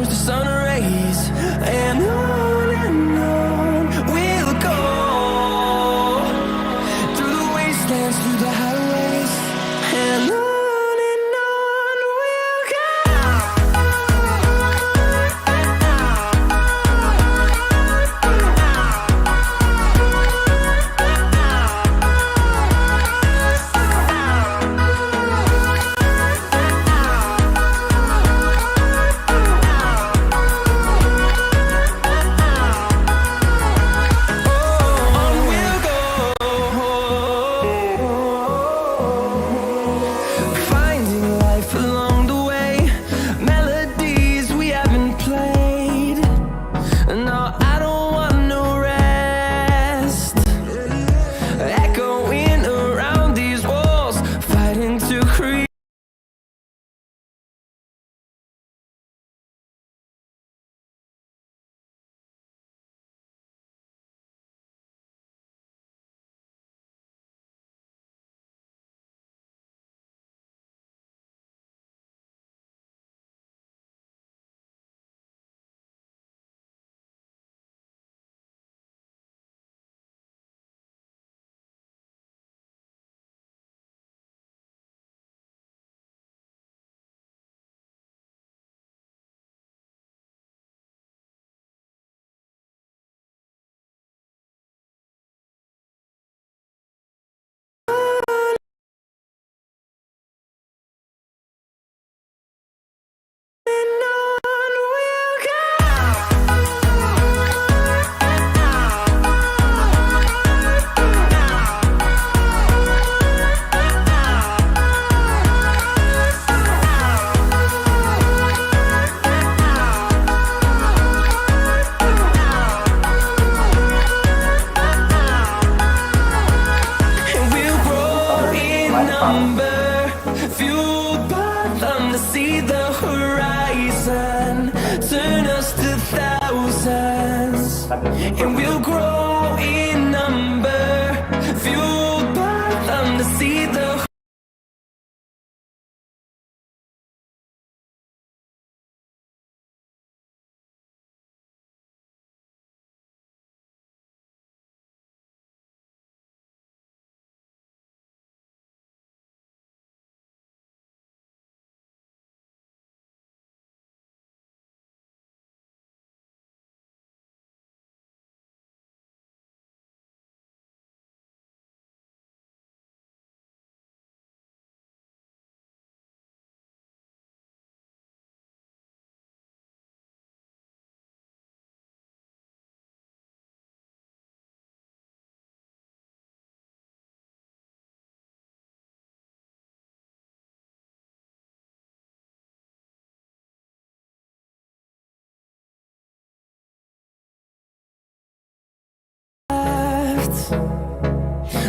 turns to sun rays, and on we'll go through the wastelands, through the highways, and on we'll go. Fueled by them to see the horizon, turn us to thousands, and we'll grow in number. Fueled by them to see the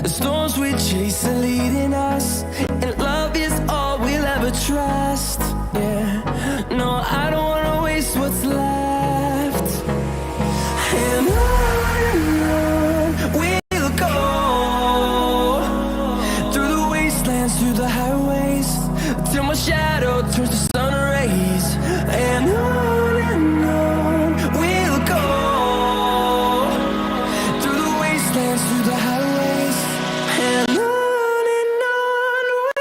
the storms we chase are leading us, and love is all we'll ever trust. Yeah, no, I don't wanna waste what's left. And on we'll go through the wastelands, through the highways, till my shadow turns to sun rays. And on we'll go through the wastelands, through the highways, and on we'll go.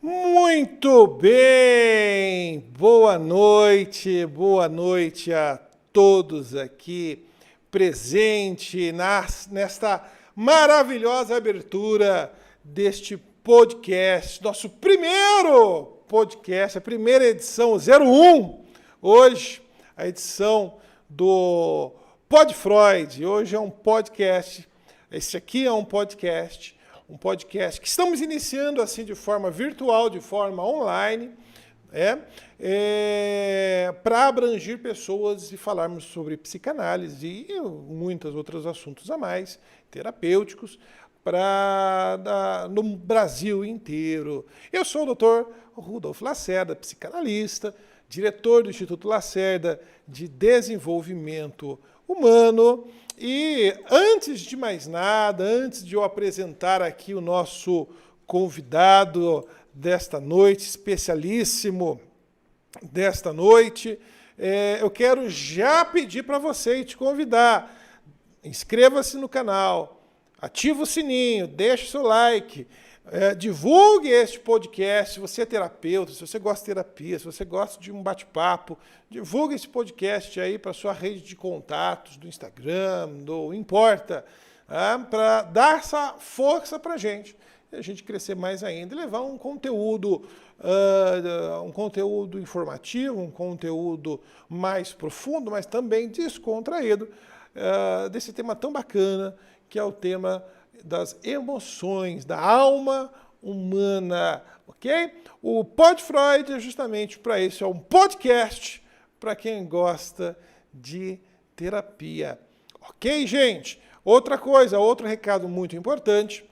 Muito bem! Boa noite a todos aqui presentes nesta maravilhosa abertura deste podcast, nosso primeiro podcast, a primeira edição 01, hoje a edição do Pod Freud. Hoje é um podcast, esse aqui é um podcast que estamos iniciando assim de forma virtual, de forma online, para abranger pessoas e falarmos sobre psicanálise e muitos outros assuntos a mais, terapêuticos, no Brasil inteiro. Eu sou o Dr. Rudolf Lacerda, psicanalista, diretor do Instituto Lacerda de Desenvolvimento Humano. E antes de mais nada, antes de eu apresentar aqui o nosso convidado desta noite, especialíssimo desta noite, eu quero já pedir para você e te convidar. Inscreva-se no canal, ativa o sininho, deixe seu like, divulgue este podcast. Se você é terapeuta, se você gosta de terapia, se você gosta de um bate-papo, divulgue esse podcast aí para sua rede de contatos, do Instagram, não importa, para dar essa força para a gente crescer mais ainda e levar um conteúdo informativo, um conteúdo mais profundo, mas também descontraído, desse tema tão bacana que é o tema das emoções, da alma humana, ok? O Pod Freud é justamente para isso, é um podcast para quem gosta de terapia. Ok, gente? Outra coisa, outro recado muito importante,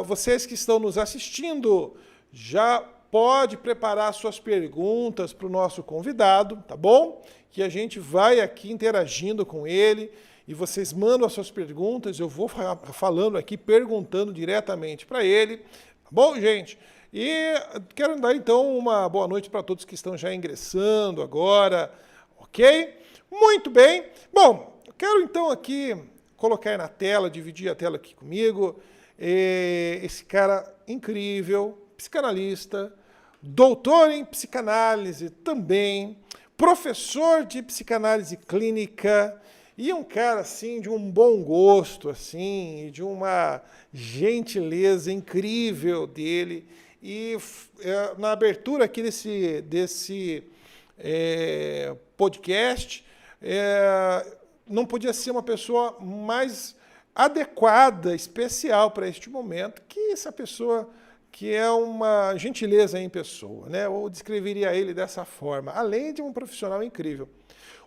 vocês que estão nos assistindo, já pode preparar suas perguntas para o nosso convidado, tá bom? Que a gente vai aqui interagindo com ele, e vocês mandam as suas perguntas, eu vou falando aqui, perguntando diretamente para ele. Tá bom, gente? E quero dar, então, uma boa noite para todos que estão já ingressando agora, ok? Muito bem. Bom, eu quero, então, aqui colocar na tela, dividir a tela aqui comigo, esse cara incrível, psicanalista, doutor em psicanálise também, professor de psicanálise clínica, e um cara, assim, de um bom gosto, assim, de uma gentileza incrível dele. E na abertura aqui desse podcast, não podia ser uma pessoa mais adequada, especial para este momento, que essa pessoa que é uma gentileza em pessoa, né? Eu descreveria ele dessa forma, além de um profissional incrível.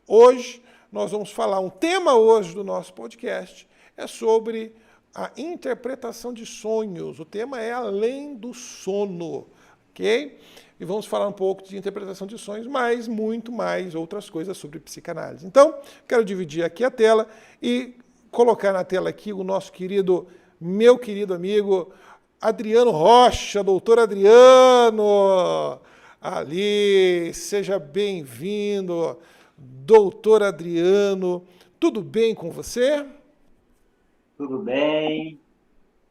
Hoje, nós vamos falar, um tema hoje do nosso podcast é sobre a interpretação de sonhos. O tema é além do sono, ok? E vamos falar um pouco de interpretação de sonhos, mas muito mais outras coisas sobre psicanálise. Então, quero dividir aqui a tela e colocar na tela aqui o nosso meu querido amigo Adriano Rocha, doutor Adriano. Ali, seja bem-vindo. Doutor Adriano, tudo bem com você? Tudo bem,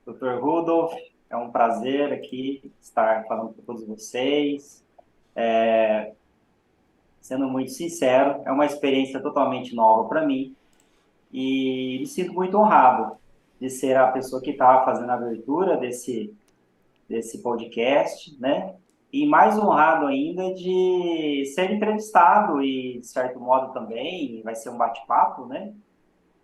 Dr. Rudolf, é um prazer aqui estar falando com todos vocês. Sendo muito sincero, é uma experiência totalmente nova para mim e me sinto muito honrado de ser a pessoa que está fazendo a abertura desse podcast, né? E mais honrado ainda de ser entrevistado e, de certo modo, também vai ser um bate-papo, né?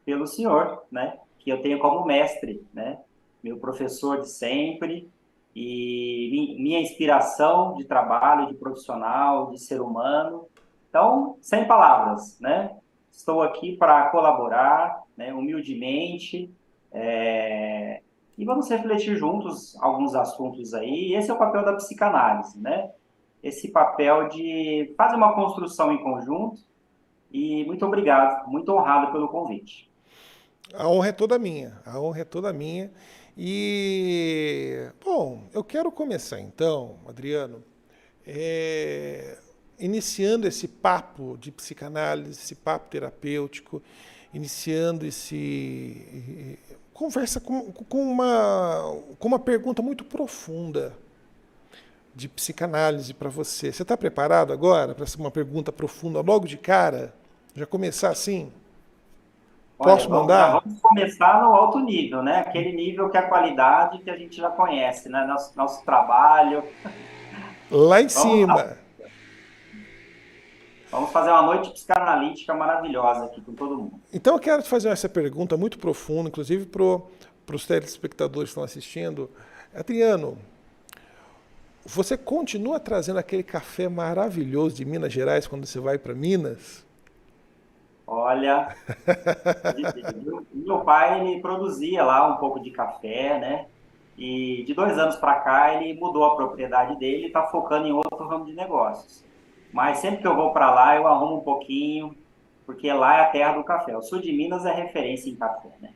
Pelo senhor, né? Que eu tenho como mestre, né? Meu professor de sempre e minha inspiração de trabalho, de profissional, de ser humano. Então, sem palavras, né? Estou aqui para colaborar, né? Humildemente, e vamos refletir juntos alguns assuntos aí. Esse é o papel da psicanálise, né? Esse papel de fazer uma construção em conjunto. E muito obrigado, muito honrado pelo convite. A honra é toda minha, a honra é toda minha. E, bom, eu quero começar então, Adriano, iniciando esse papo de psicanálise, esse papo terapêutico, iniciando esse conversa com uma pergunta muito profunda. de psicanálise para você. Você está preparado agora para uma pergunta profunda logo de cara? Já começar assim? Olha, Posso mandar? já vamos começar no alto nível, né? Aquele nível que é a qualidade que a gente já conhece, né? Nosso trabalho. Lá em Vamos lá. cima. Vamos fazer uma noite psicanalítica maravilhosa aqui com todo mundo. Então eu quero te fazer essa pergunta muito profunda, inclusive para os telespectadores que estão assistindo. Adriano, você continua trazendo aquele café maravilhoso de Minas Gerais quando você vai para Minas? Olha, meu pai, ele produzia lá um pouco de café, né? E de 2 anos para cá, ele mudou a propriedade dele e está focando em outro ramo de negócios. Mas sempre que eu vou para lá, eu arrumo um pouquinho, porque lá é a terra do café. O sul de Minas é referência em café, né?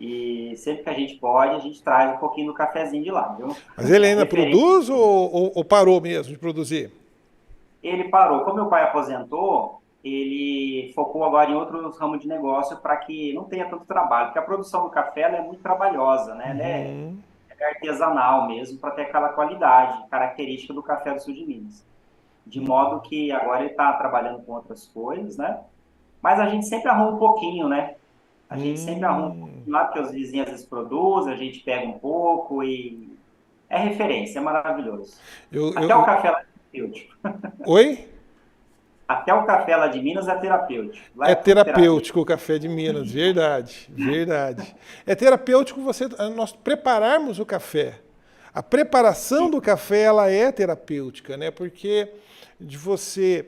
E sempre que a gente pode, a gente traz um pouquinho do cafezinho de lá, viu? Mas ele ainda Referência. produz ou parou mesmo de produzir? Ele parou. Como meu pai aposentou, ele focou agora em outros ramos de negócio para que não tenha tanto trabalho, porque a produção do café ela é muito trabalhosa, né? Ela é artesanal mesmo, para ter aquela qualidade característica do café do sul de Minas. De modo que agora ele está trabalhando com outras coisas, né? Mas a gente sempre arruma um pouquinho, né? A gente sempre arruma um pouquinho lá, porque os vizinhos às vezes produzem, a gente pega um pouco e é referência, é maravilhoso. Até o café lá é terapêutico. Oi? Até o café lá de Minas é terapêutico. Lá É é tudo terapêutico o café de Minas, verdade, verdade. É terapêutico nós prepararmos o café. A preparação do café ela é terapêutica, né? Porque de você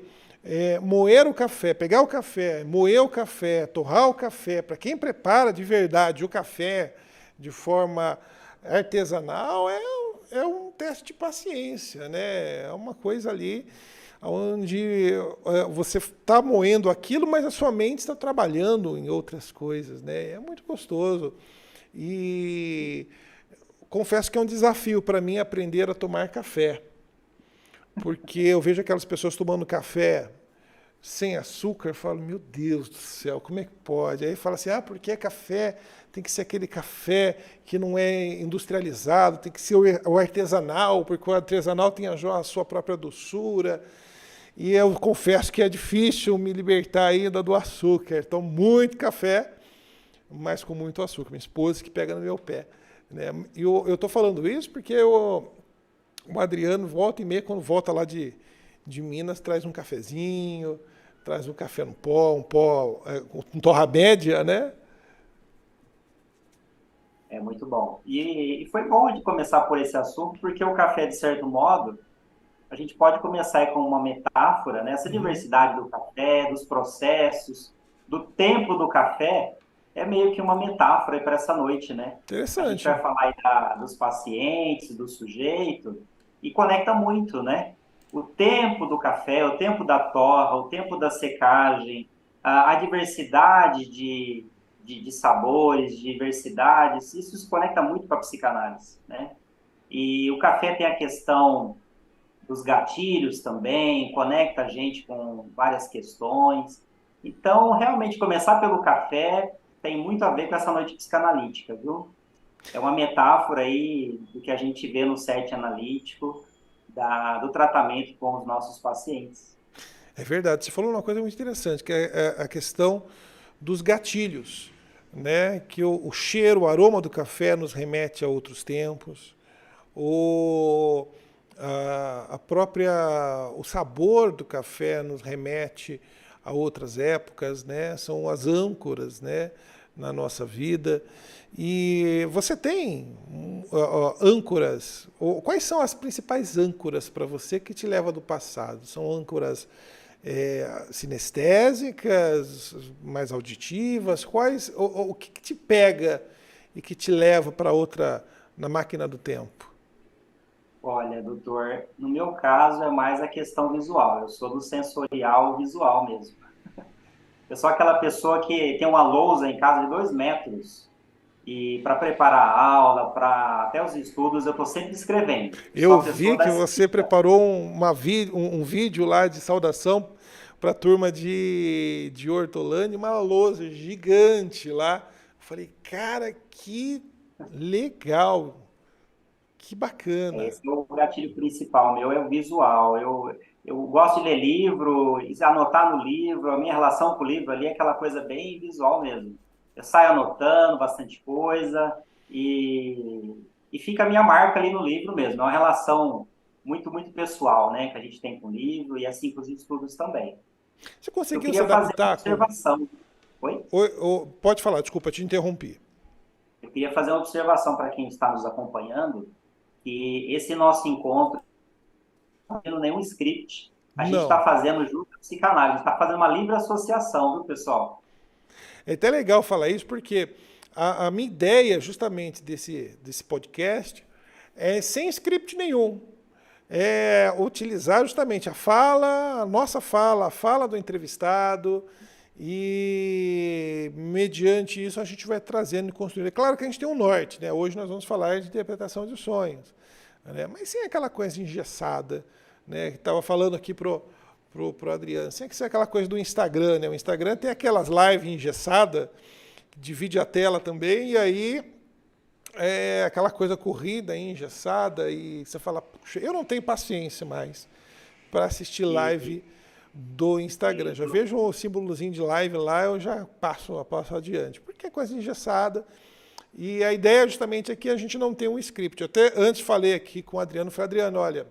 moer o café, pegar o café, moer o café, torrar o café, para quem prepara de verdade o café de forma artesanal, é um teste de paciência, né? É uma coisa ali onde você está moendo aquilo, mas a sua mente está trabalhando em outras coisas, né? É muito gostoso. E confesso que é um desafio para mim aprender a tomar café, porque eu vejo aquelas pessoas tomando café sem açúcar, eu falo, meu Deus do céu, como é que pode? Aí fala assim, porque é café, tem que ser aquele café que não é industrializado, tem que ser o artesanal, porque o artesanal tem a sua própria doçura. E eu confesso que é difícil me libertar ainda do açúcar. Tomo muito café, mas com muito açúcar. Minha esposa que pega no meu pé, né? E eu estou falando isso porque o Adriano, volta e meia, quando volta lá de Minas, traz um cafezinho, traz um café no pó, um torra média, né? É muito bom. E foi bom de começar por esse assunto, porque o café, de certo modo, a gente pode começar aí com uma metáfora, né? Essa diversidade do café, dos processos, do tempo do café, é meio que uma metáfora para essa noite, né? A gente Interessante. vai falar aí dos pacientes, do sujeito, e conecta muito, né? O tempo do café, o tempo da torra, o tempo da secagem, a diversidade de sabores, de diversidades, isso se conecta muito com a psicanálise, né? E o café tem a questão dos gatilhos também, conecta a gente com várias questões. Então, realmente, começar pelo café tem muito a ver com essa noite psicanalítica, viu? É uma metáfora aí do que a gente vê no set analítico, do tratamento com os nossos pacientes. É verdade. Você falou uma coisa muito interessante, que é a questão dos gatilhos, né? Que o cheiro, o aroma do café nos remete a outros tempos. O sabor do café nos remete a outras épocas, né? São as âncoras, né, na nossa vida. E você tem âncoras, quais são as principais âncoras para você que te leva do passado? São âncoras sinestésicas, mais auditivas? O que te pega e que te leva para outra, na máquina do tempo? Olha, doutor, no meu caso é mais a questão visual. Eu sou do sensorial visual mesmo. Eu sou aquela pessoa que tem uma lousa em casa de 2 metros e para preparar a aula, para até os estudos, eu estou sempre escrevendo. Eu vi que você preparou um vídeo lá de saudação para a turma de Hortolândia, uma lousa gigante lá. Eu falei, cara, que legal! Que bacana. Esse é o gatilho principal meu, é o visual. Eu gosto de ler livro, anotar no livro, a minha relação com o livro ali é aquela coisa bem visual mesmo. Eu saio anotando bastante coisa e fica a minha marca ali no livro mesmo. É uma relação muito, muito pessoal, né, que a gente tem com o livro e assim com os estudos também. Você Eu conseguiu se queria fazer uma adaptar com. observação. Oi? Pode falar, desculpa, te interrompi. Eu queria fazer uma observação para quem está nos acompanhando, que esse nosso encontro não está tendo nenhum script. A gente Não. está fazendo junto a psicanálise, a gente está fazendo uma livre associação, viu, pessoal? É até legal falar isso, porque a minha ideia, justamente, desse podcast, é sem script nenhum. É utilizar justamente a nossa fala, a fala do entrevistado, e mediante isso a gente vai trazendo e construindo. É claro que a gente tem um norte, né? Hoje nós vamos falar de interpretação de sonhos, né? Mas sem aquela coisa engessada, né? Que estava falando aqui pro Adriano, sem que ser aquela coisa do Instagram, né? O Instagram tem aquelas lives engessadas, divide a tela também, e aí é aquela coisa corrida, engessada, e você fala, puxa, eu não tenho paciência mais para assistir live do Instagram. Já vejo o símbolozinho de live lá, eu já passo adiante, porque é coisa engessada. E a ideia justamente é que a gente não tem um script. Eu até antes falei aqui com o Adriano, falei, Adriano, olha,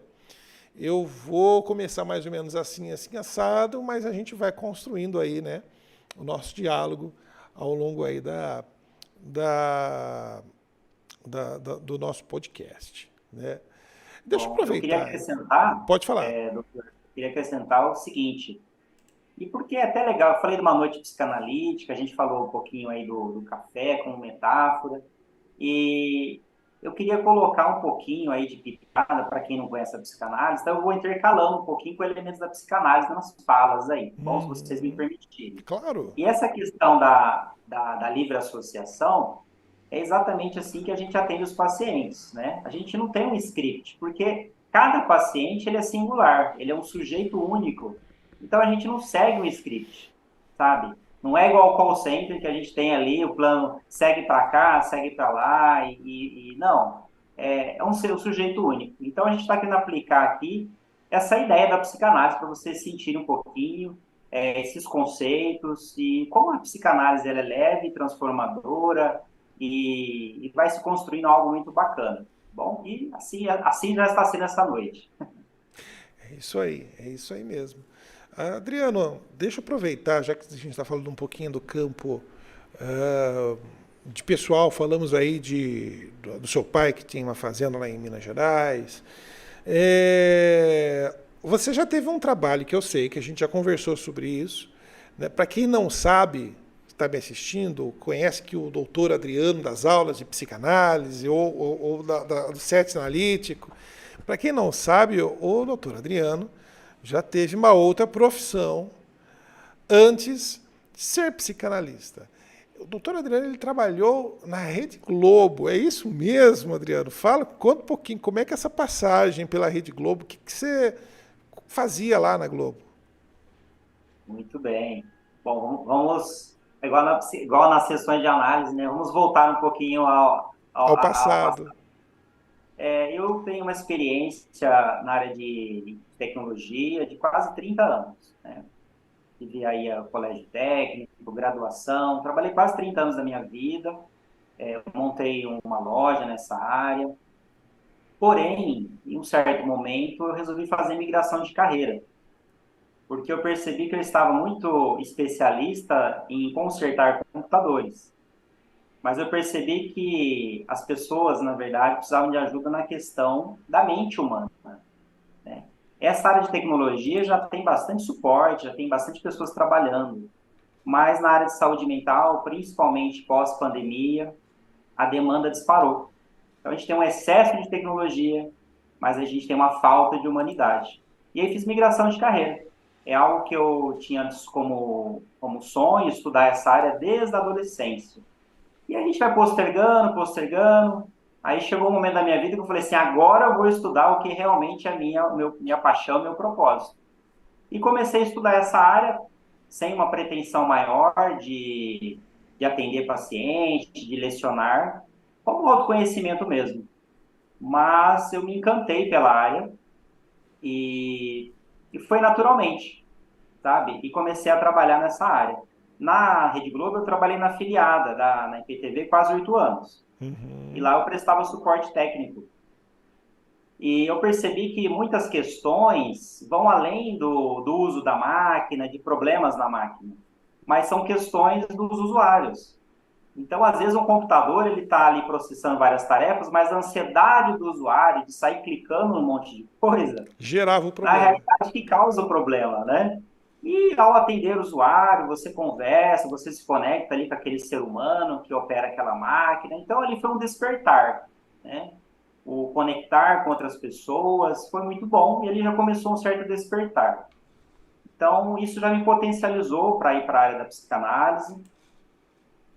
eu vou começar mais ou menos assim, assim, assado, mas a gente vai construindo aí, né, o nosso diálogo ao longo aí do nosso podcast, né? Deixa eu Bom, eu queria aproveitar. acrescentar, Pode falar. doutor, eu queria acrescentar o seguinte, e porque é até legal, eu falei de uma noite psicanalítica, a gente falou um pouquinho aí do café como metáfora, e eu queria colocar um pouquinho aí de pitada para quem não conhece a psicanálise, então eu vou intercalando um pouquinho com elementos da psicanálise nas falas aí, bom, se vocês me permitirem. Claro. E essa questão da livre associação é exatamente assim que a gente atende os pacientes, né? A gente não tem um script, porque cada paciente ele é singular, ele é um sujeito único. Então a gente não segue um script, sabe? Não é igual ao call center que a gente tem ali, o plano segue para cá, segue para lá, não. É um sujeito único. Então a gente está querendo aplicar aqui essa ideia da psicanálise para vocês sentirem um pouquinho esses conceitos e como a psicanálise ela é leve, transformadora e vai se construindo algo muito bacana. Bom, e assim já está sendo essa noite. É isso aí mesmo. Adriano, deixa eu aproveitar, já que a gente está falando um pouquinho do campo de pessoal, falamos aí do seu pai que tinha uma fazenda lá em Minas Gerais. Você já teve um trabalho que eu sei, que a gente já conversou sobre isso, né? Para quem não sabe, está me assistindo, conhece que o doutor Adriano das aulas de psicanálise ou do SETS analítico, para quem não sabe, o doutor Adriano já teve uma outra profissão antes de ser psicanalista. O doutor Adriano ele trabalhou na Rede Globo, é isso mesmo, Adriano? Conta um pouquinho, como é que é essa passagem pela Rede Globo, o que você fazia lá na Globo? Muito bem. Bom, vamos igual nas sessões de análise, né? Vamos voltar um pouquinho Ao passado. Eu tenho uma experiência na área de tecnologia de quase 30 anos, né? Tive aí o colégio técnico, graduação, trabalhei quase 30 anos da minha vida, montei uma loja nessa área. Porém, em um certo momento, eu resolvi fazer migração de carreira, porque eu percebi que eu estava muito especialista em consertar computadores. Mas eu percebi que as pessoas, na verdade, precisavam de ajuda na questão da mente humana, né? Essa área de tecnologia já tem bastante suporte, já tem bastante pessoas trabalhando, mas na área de saúde mental, principalmente pós-pandemia, a demanda disparou. Então a gente tem um excesso de tecnologia, mas a gente tem uma falta de humanidade. E aí fiz migração de carreira. É algo que eu tinha como sonho, estudar essa área desde a adolescência. E a gente vai postergando. Aí chegou um momento da minha vida que eu falei assim, agora eu vou estudar o que realmente é minha paixão, meu propósito. E comecei a estudar essa área sem uma pretensão maior de atender paciente, de lecionar, como autoconhecimento mesmo. mas eu me encantei pela área e, e foi naturalmente, sabe? E comecei a trabalhar nessa área. Na Rede Globo, eu trabalhei na afiliada, na IPTV, quase 8 anos. E lá eu prestava suporte técnico. E eu percebi que muitas questões vão além do uso da máquina, de problemas na máquina, mas são questões dos usuários. Então, às vezes, um computador ele está ali processando várias tarefas, mas a ansiedade do usuário de sair clicando num monte de coisa, Gerava o na problema. realidade, que causa o problema, né? E ao atender o usuário, você conversa, você se conecta ali com aquele ser humano que opera aquela máquina. Então, ali foi um despertar, né? O conectar com outras pessoas foi muito bom e ali já começou um certo despertar. Então, isso já me potencializou para ir para a área da psicanálise.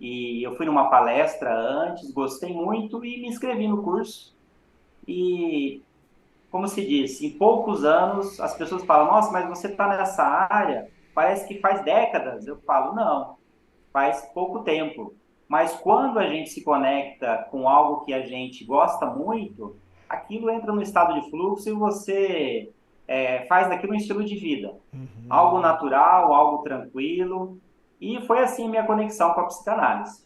E eu fui numa palestra antes, gostei muito e me inscrevi no curso. E, como se diz, em poucos anos as pessoas falam: Nossa, mas você está nessa área, parece que faz décadas. Eu falo: Não, faz pouco tempo. Mas quando a gente se conecta com algo que a gente gosta muito, aquilo entra no estado de fluxo e você faz daquilo um estilo de vida. Algo natural, algo tranquilo. E foi assim minha conexão com a psicanálise.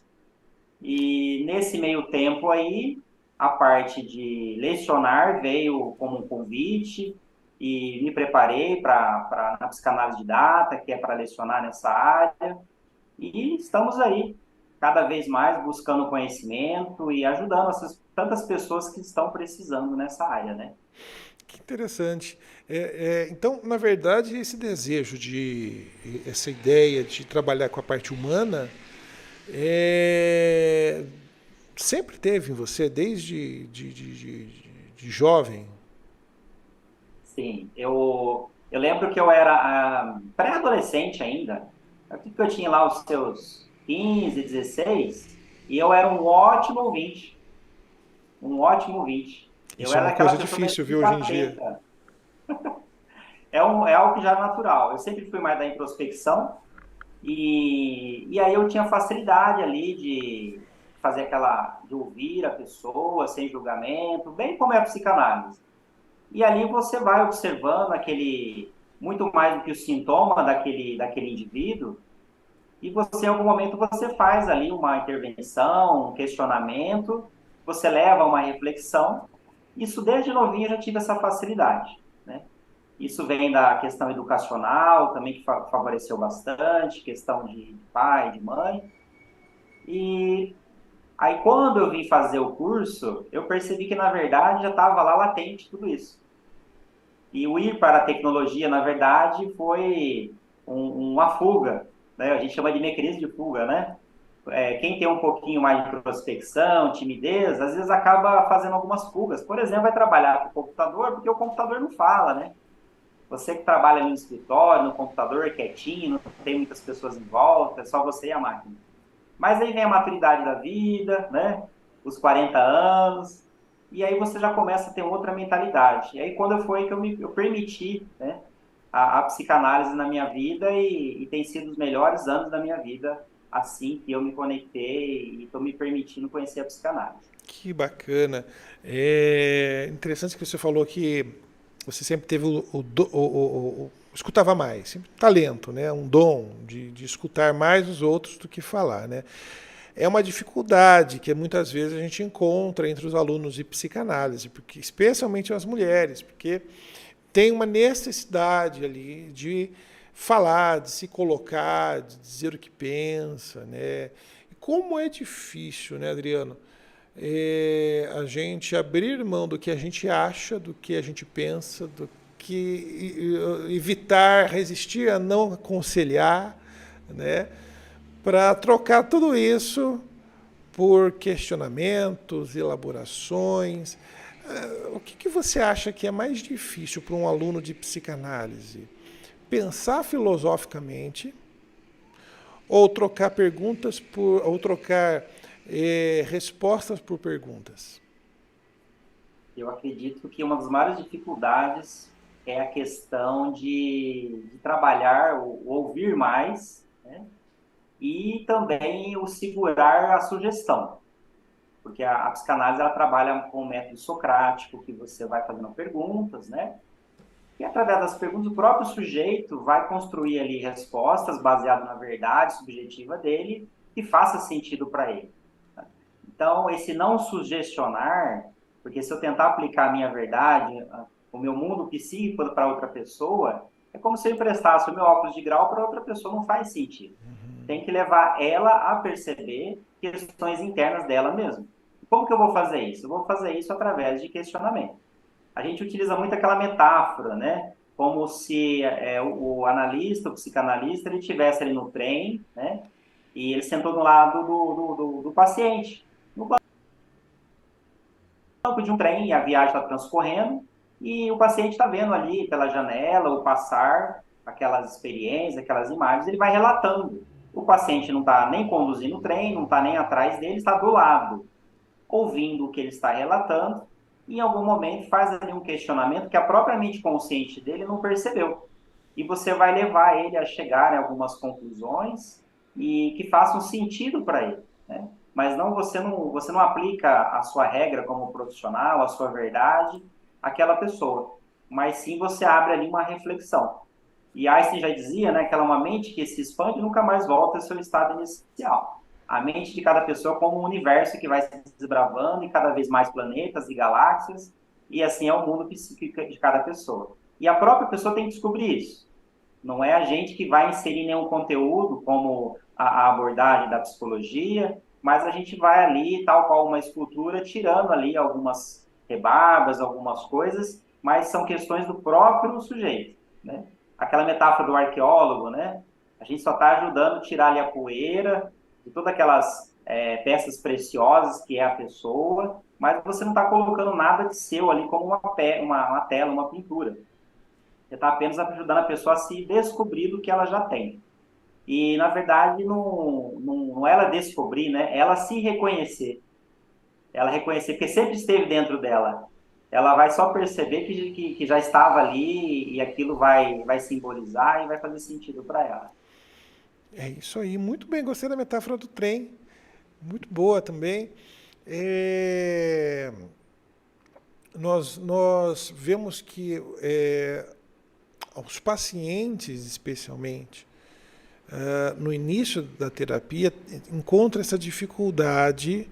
E nesse meio tempo aí, a parte de lecionar veio como um convite e me preparei para a psicanálise de data, que é para lecionar nessa área. E estamos aí, cada vez mais buscando conhecimento e ajudando essas tantas pessoas que estão precisando nessa área, né? Que interessante. Então, na verdade, esse desejo essa ideia de trabalhar com a parte humana, é, sempre teve em você, desde de jovem? Sim, eu lembro que eu era pré-adolescente ainda, eu acredito que eu tinha lá os seus 15, 16, e eu era um ótimo ouvinte, um ótimo ouvinte. Eu Isso é era uma aquela coisa pessoa meio difícil, viu, muito hoje em dia. atenta. É algo que já é natural. Eu sempre fui mais da introspecção, e aí eu tinha facilidade ali de fazer de ouvir a pessoa sem julgamento, bem como é a psicanálise. E ali você vai observando muito mais do que o sintoma daquele indivíduo, e você, em algum momento, você faz ali uma intervenção, um questionamento, você leva a uma reflexão. Isso desde novinho eu já tive essa facilidade, né? Isso vem da questão educacional, também que favoreceu bastante, questão de pai, de mãe. E aí, quando eu vim fazer o curso, eu percebi que, na verdade, já estava lá latente tudo isso. E o ir para a tecnologia, na verdade, foi uma fuga, né? A gente chama de mecanismo de fuga, né? Quem tem um pouquinho mais de introspecção, timidez, às vezes acaba fazendo algumas fugas. Por exemplo, vai trabalhar com o computador, porque o computador não fala, né? Você que trabalha ali no escritório, no computador, quietinho, não tem muitas pessoas em volta, é só você e a máquina. Mas aí vem a maturidade da vida, né? Os 40 anos, e aí você já começa a ter outra mentalidade. E aí quando foi que eu permiti, né, a psicanálise na minha vida e tem sido os melhores anos da minha vida assim que eu me conectei e estou me permitindo conhecer a psicanálise. Que bacana. É interessante que você falou que você sempre teve escutava mais, sempre talento, né? Um dom de escutar mais os outros do que falar, né? É uma dificuldade que muitas vezes a gente encontra entre os alunos de psicanálise, porque especialmente as mulheres, porque tem uma necessidade ali de falar, de se colocar, de dizer o que pensa, né? E como é difícil, né, Adriano? A gente abrir mão do que a gente acha, do que a gente pensa, do que evitar, resistir a não aconselhar, né? Para trocar tudo isso por questionamentos, elaborações. O que você acha que é mais difícil para um aluno de psicanálise? Pensar filosoficamente ou trocar perguntas ou trocar respostas por perguntas? Eu acredito que uma das maiores dificuldades é a questão de trabalhar, o ouvir mais, né? E também o segurar a sugestão. Porque a psicanálise, ela trabalha com o método socrático, que você vai fazendo perguntas, né? E através das perguntas, o próprio sujeito vai construir ali respostas baseadas na verdade subjetiva dele, que faça sentido para ele. Então, esse não sugestionar, porque se eu tentar aplicar a minha verdade, o meu mundo psíquico para outra pessoa, é como se eu emprestasse o meu óculos de grau para outra pessoa, não faz sentido. Tem que levar ela a perceber questões internas dela mesma. Como que eu vou fazer isso? Eu vou fazer isso através de questionamento. A gente utiliza muito aquela metáfora, né? Como se o analista, o psicanalista, ele estivesse ali no trem, né? E ele sentou do lado do paciente, no banco de um trem, e a viagem está transcorrendo, e o paciente está vendo ali pela janela o passar aquelas experiências, aquelas imagens, ele vai relatando. O paciente não está nem conduzindo o trem, não está nem atrás dele, está do lado, ouvindo o que ele está relatando, e em algum momento faz ali um questionamento que a própria mente consciente dele não percebeu. E você vai levar ele a chegar em algumas conclusões e que façam sentido para ele, né? Mas você não aplica a sua regra como profissional, a sua verdade àquela pessoa, mas sim você abre ali uma reflexão. E Einstein já dizia, né, que ela é uma mente que se expande e nunca mais volta ao seu estado inicial. A mente de cada pessoa é como um universo que vai se desbravando e cada vez mais planetas e galáxias, e assim é o mundo psíquico de cada pessoa. E a própria pessoa tem que descobrir isso. Não é a gente que vai inserir nenhum conteúdo, como a abordagem da psicologia, mas a gente vai ali, tal qual uma escultura, tirando ali algumas rebarbas, algumas coisas, mas são questões do próprio sujeito, né? Aquela metáfora do arqueólogo, né? A gente só está ajudando a tirar ali a poeira de todas aquelas peças preciosas que é a pessoa, mas você não está colocando nada de seu ali como uma tela, uma pintura. Você está apenas ajudando a pessoa a se descobrir do que ela já tem. E, na verdade, não ela descobrir, né? Ela se reconhecer. Ela reconhecer, porque sempre esteve dentro dela. Ela vai só perceber que já estava ali e aquilo vai simbolizar e vai fazer sentido para ela. É isso aí, muito bem, gostei da metáfora do trem, muito boa também. Nós vemos que os pacientes, especialmente, no início da terapia, encontram essa dificuldade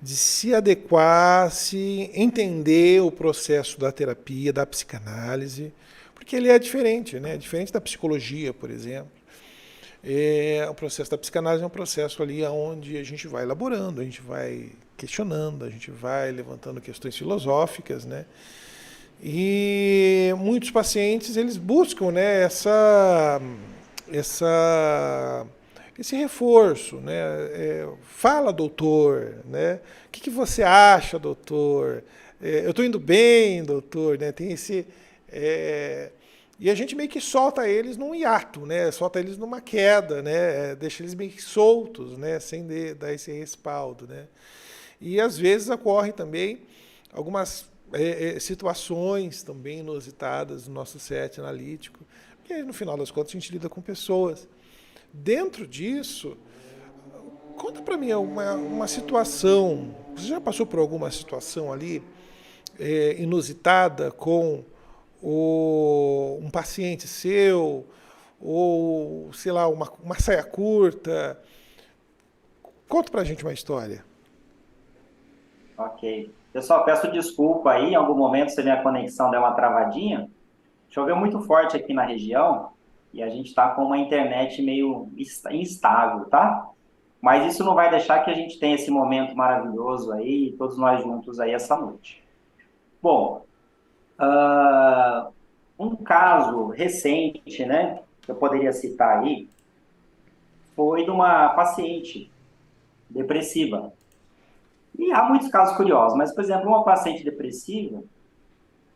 de se adequar, se entender o processo da terapia, da psicanálise, porque ele é diferente, né? Diferente da psicologia, por exemplo. O processo da psicanálise é um processo ali onde a gente vai elaborando, a gente vai questionando, a gente vai levantando questões filosóficas, né? E muitos pacientes eles buscam, né, esse reforço, né? Fala, doutor, né? O que você acha, doutor? Eu estou indo bem, doutor, né? Tem esse e a gente meio que solta eles num hiato, né? Solta eles numa queda, né? Deixa eles meio que soltos, né? Sem dar esse respaldo, né? E às vezes ocorrem também algumas situações também inusitadas no nosso set analítico, porque no final das contas a gente lida com pessoas. Dentro disso, conta para mim uma situação, você já passou por alguma situação ali inusitada com um paciente seu, ou, sei lá, uma saia curta? Conta pra gente uma história. Ok. Eu só peço desculpa aí, em algum momento se minha conexão der uma travadinha. Choveu muito forte aqui na região e a gente está com uma internet meio instável, tá? Mas isso não vai deixar que a gente tenha esse momento maravilhoso aí, todos nós juntos aí essa noite. Bom, um caso recente, né, que eu poderia citar aí, foi de uma paciente depressiva. E há muitos casos curiosos, mas, por exemplo, uma paciente depressiva,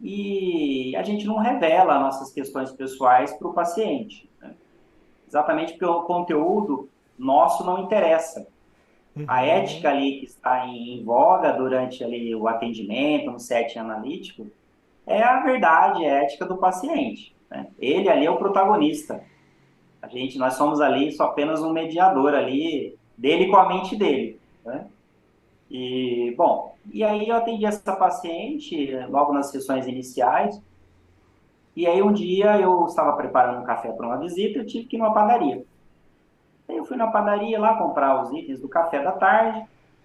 e a gente não revela nossas questões pessoais para o paciente, né? Exatamente porque o conteúdo nosso não interessa. A ética ali que está em voga durante ali o atendimento, no setting analítico, é a verdade, é a ética do paciente, né? Ele ali é o protagonista. Nós somos ali só apenas um mediador ali, dele com a mente dele, né? E, bom, e aí eu atendi essa paciente logo nas sessões iniciais, e aí um dia eu estava preparando um café para uma visita, eu tive que ir numa padaria. Aí eu fui na padaria lá comprar os itens do café da tarde.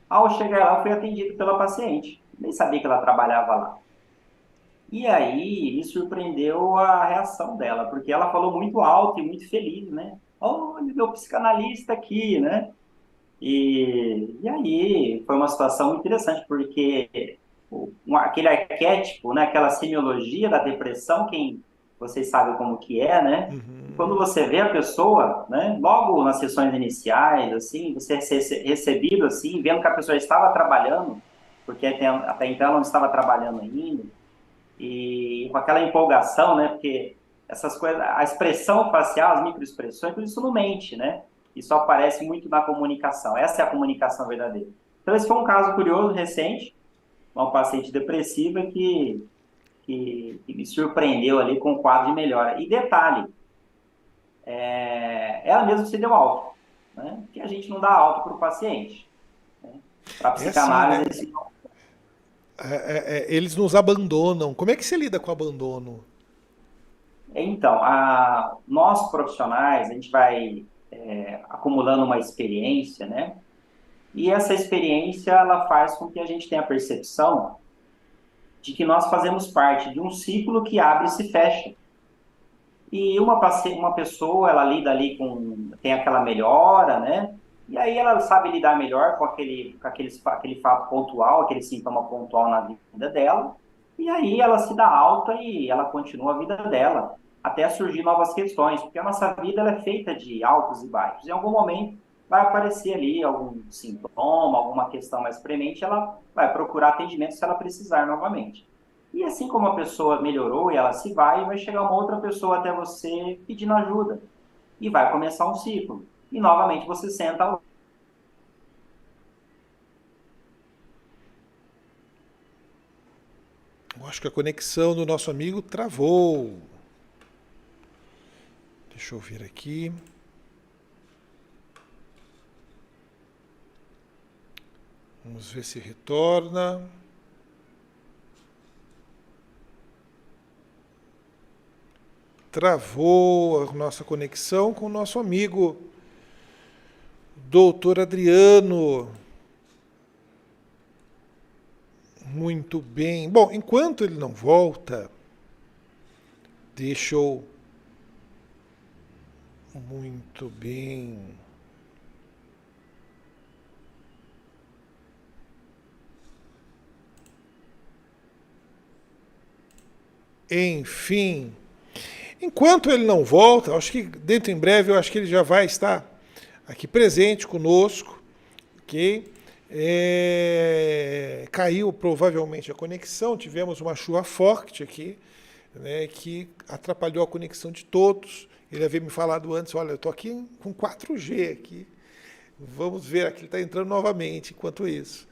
Ao chegar lá, eu fui atendido pela paciente. Nem sabia que ela trabalhava lá. E aí me surpreendeu a reação dela, porque ela falou muito alto e muito feliz, né? Olha, meu psicanalista aqui, né? E aí foi uma situação muito interessante, porque aquele arquétipo, né, aquela semiologia da depressão, quem vocês sabem como que é, né? E quando você vê a pessoa, né, logo nas sessões iniciais, assim, você é recebido assim, vendo que a pessoa estava trabalhando, porque até então ela não estava trabalhando ainda, e com aquela empolgação, né? Porque essas coisas, a expressão facial, as microexpressões, tudo isso não mente, né? Isso aparece muito na comunicação. Essa é a comunicação verdadeira. Então, esse foi um caso curioso, recente, uma paciente depressiva que me surpreendeu ali com o quadro de melhora. E detalhe, ela mesma se deu alta, né? Que a gente não dá alta para o paciente, né? Para a É assim, né? psicanálise, Eles nos abandonam. Como é que você lida com o abandono? então, nós profissionais, a gente vai acumulando uma experiência, né? E essa experiência, ela faz com que a gente tenha a percepção de que nós fazemos parte de um ciclo que abre e se fecha. E uma pessoa, ela lida ali tem aquela melhora, né? E aí ela sabe lidar melhor com aquele fato pontual, aquele sintoma pontual na vida dela. E aí ela se dá alta e ela continua a vida dela, até surgir novas questões, porque a nossa vida ela é feita de altos e baixos. Em algum momento vai aparecer ali algum sintoma, alguma questão mais premente, ela vai procurar atendimento se ela precisar novamente. E assim como a pessoa melhorou e ela se vai chegar uma outra pessoa até você pedindo ajuda. E vai começar um ciclo. E novamente você senta ao... Eu acho que a conexão do nosso amigo travou. Deixa eu ver aqui. Vamos ver se retorna. Travou a nossa conexão com o nosso amigo Doutor Adriano. Muito bem. Bom, enquanto ele não volta, deixa eu... Muito bem. Enfim, enquanto ele não volta, acho que dentro em breve, eu acho que ele já vai estar aqui presente conosco, ok? Caiu provavelmente a conexão, tivemos uma chuva forte aqui, né, que atrapalhou a conexão de todos. Ele havia me falado antes, olha, eu estou aqui com 4G aqui, vamos ver, aqui ele está entrando novamente enquanto isso,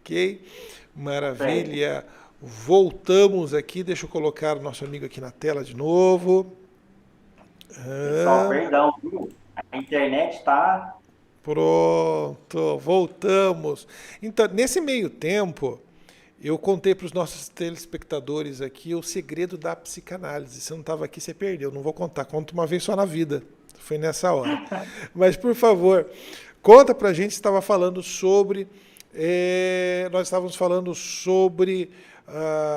ok? Maravilha. Voltamos aqui, deixa eu colocar o nosso amigo aqui na tela de novo. Pessoal, perdão, viu? A internet está... Pronto, voltamos. Então, nesse meio tempo, eu contei para os nossos telespectadores aqui o segredo da psicanálise. Você não estava aqui, você perdeu. Não vou contar, conto uma vez só na vida. Foi nessa hora. Mas, por favor, conta para a gente, estava falando sobre... nós estávamos falando sobre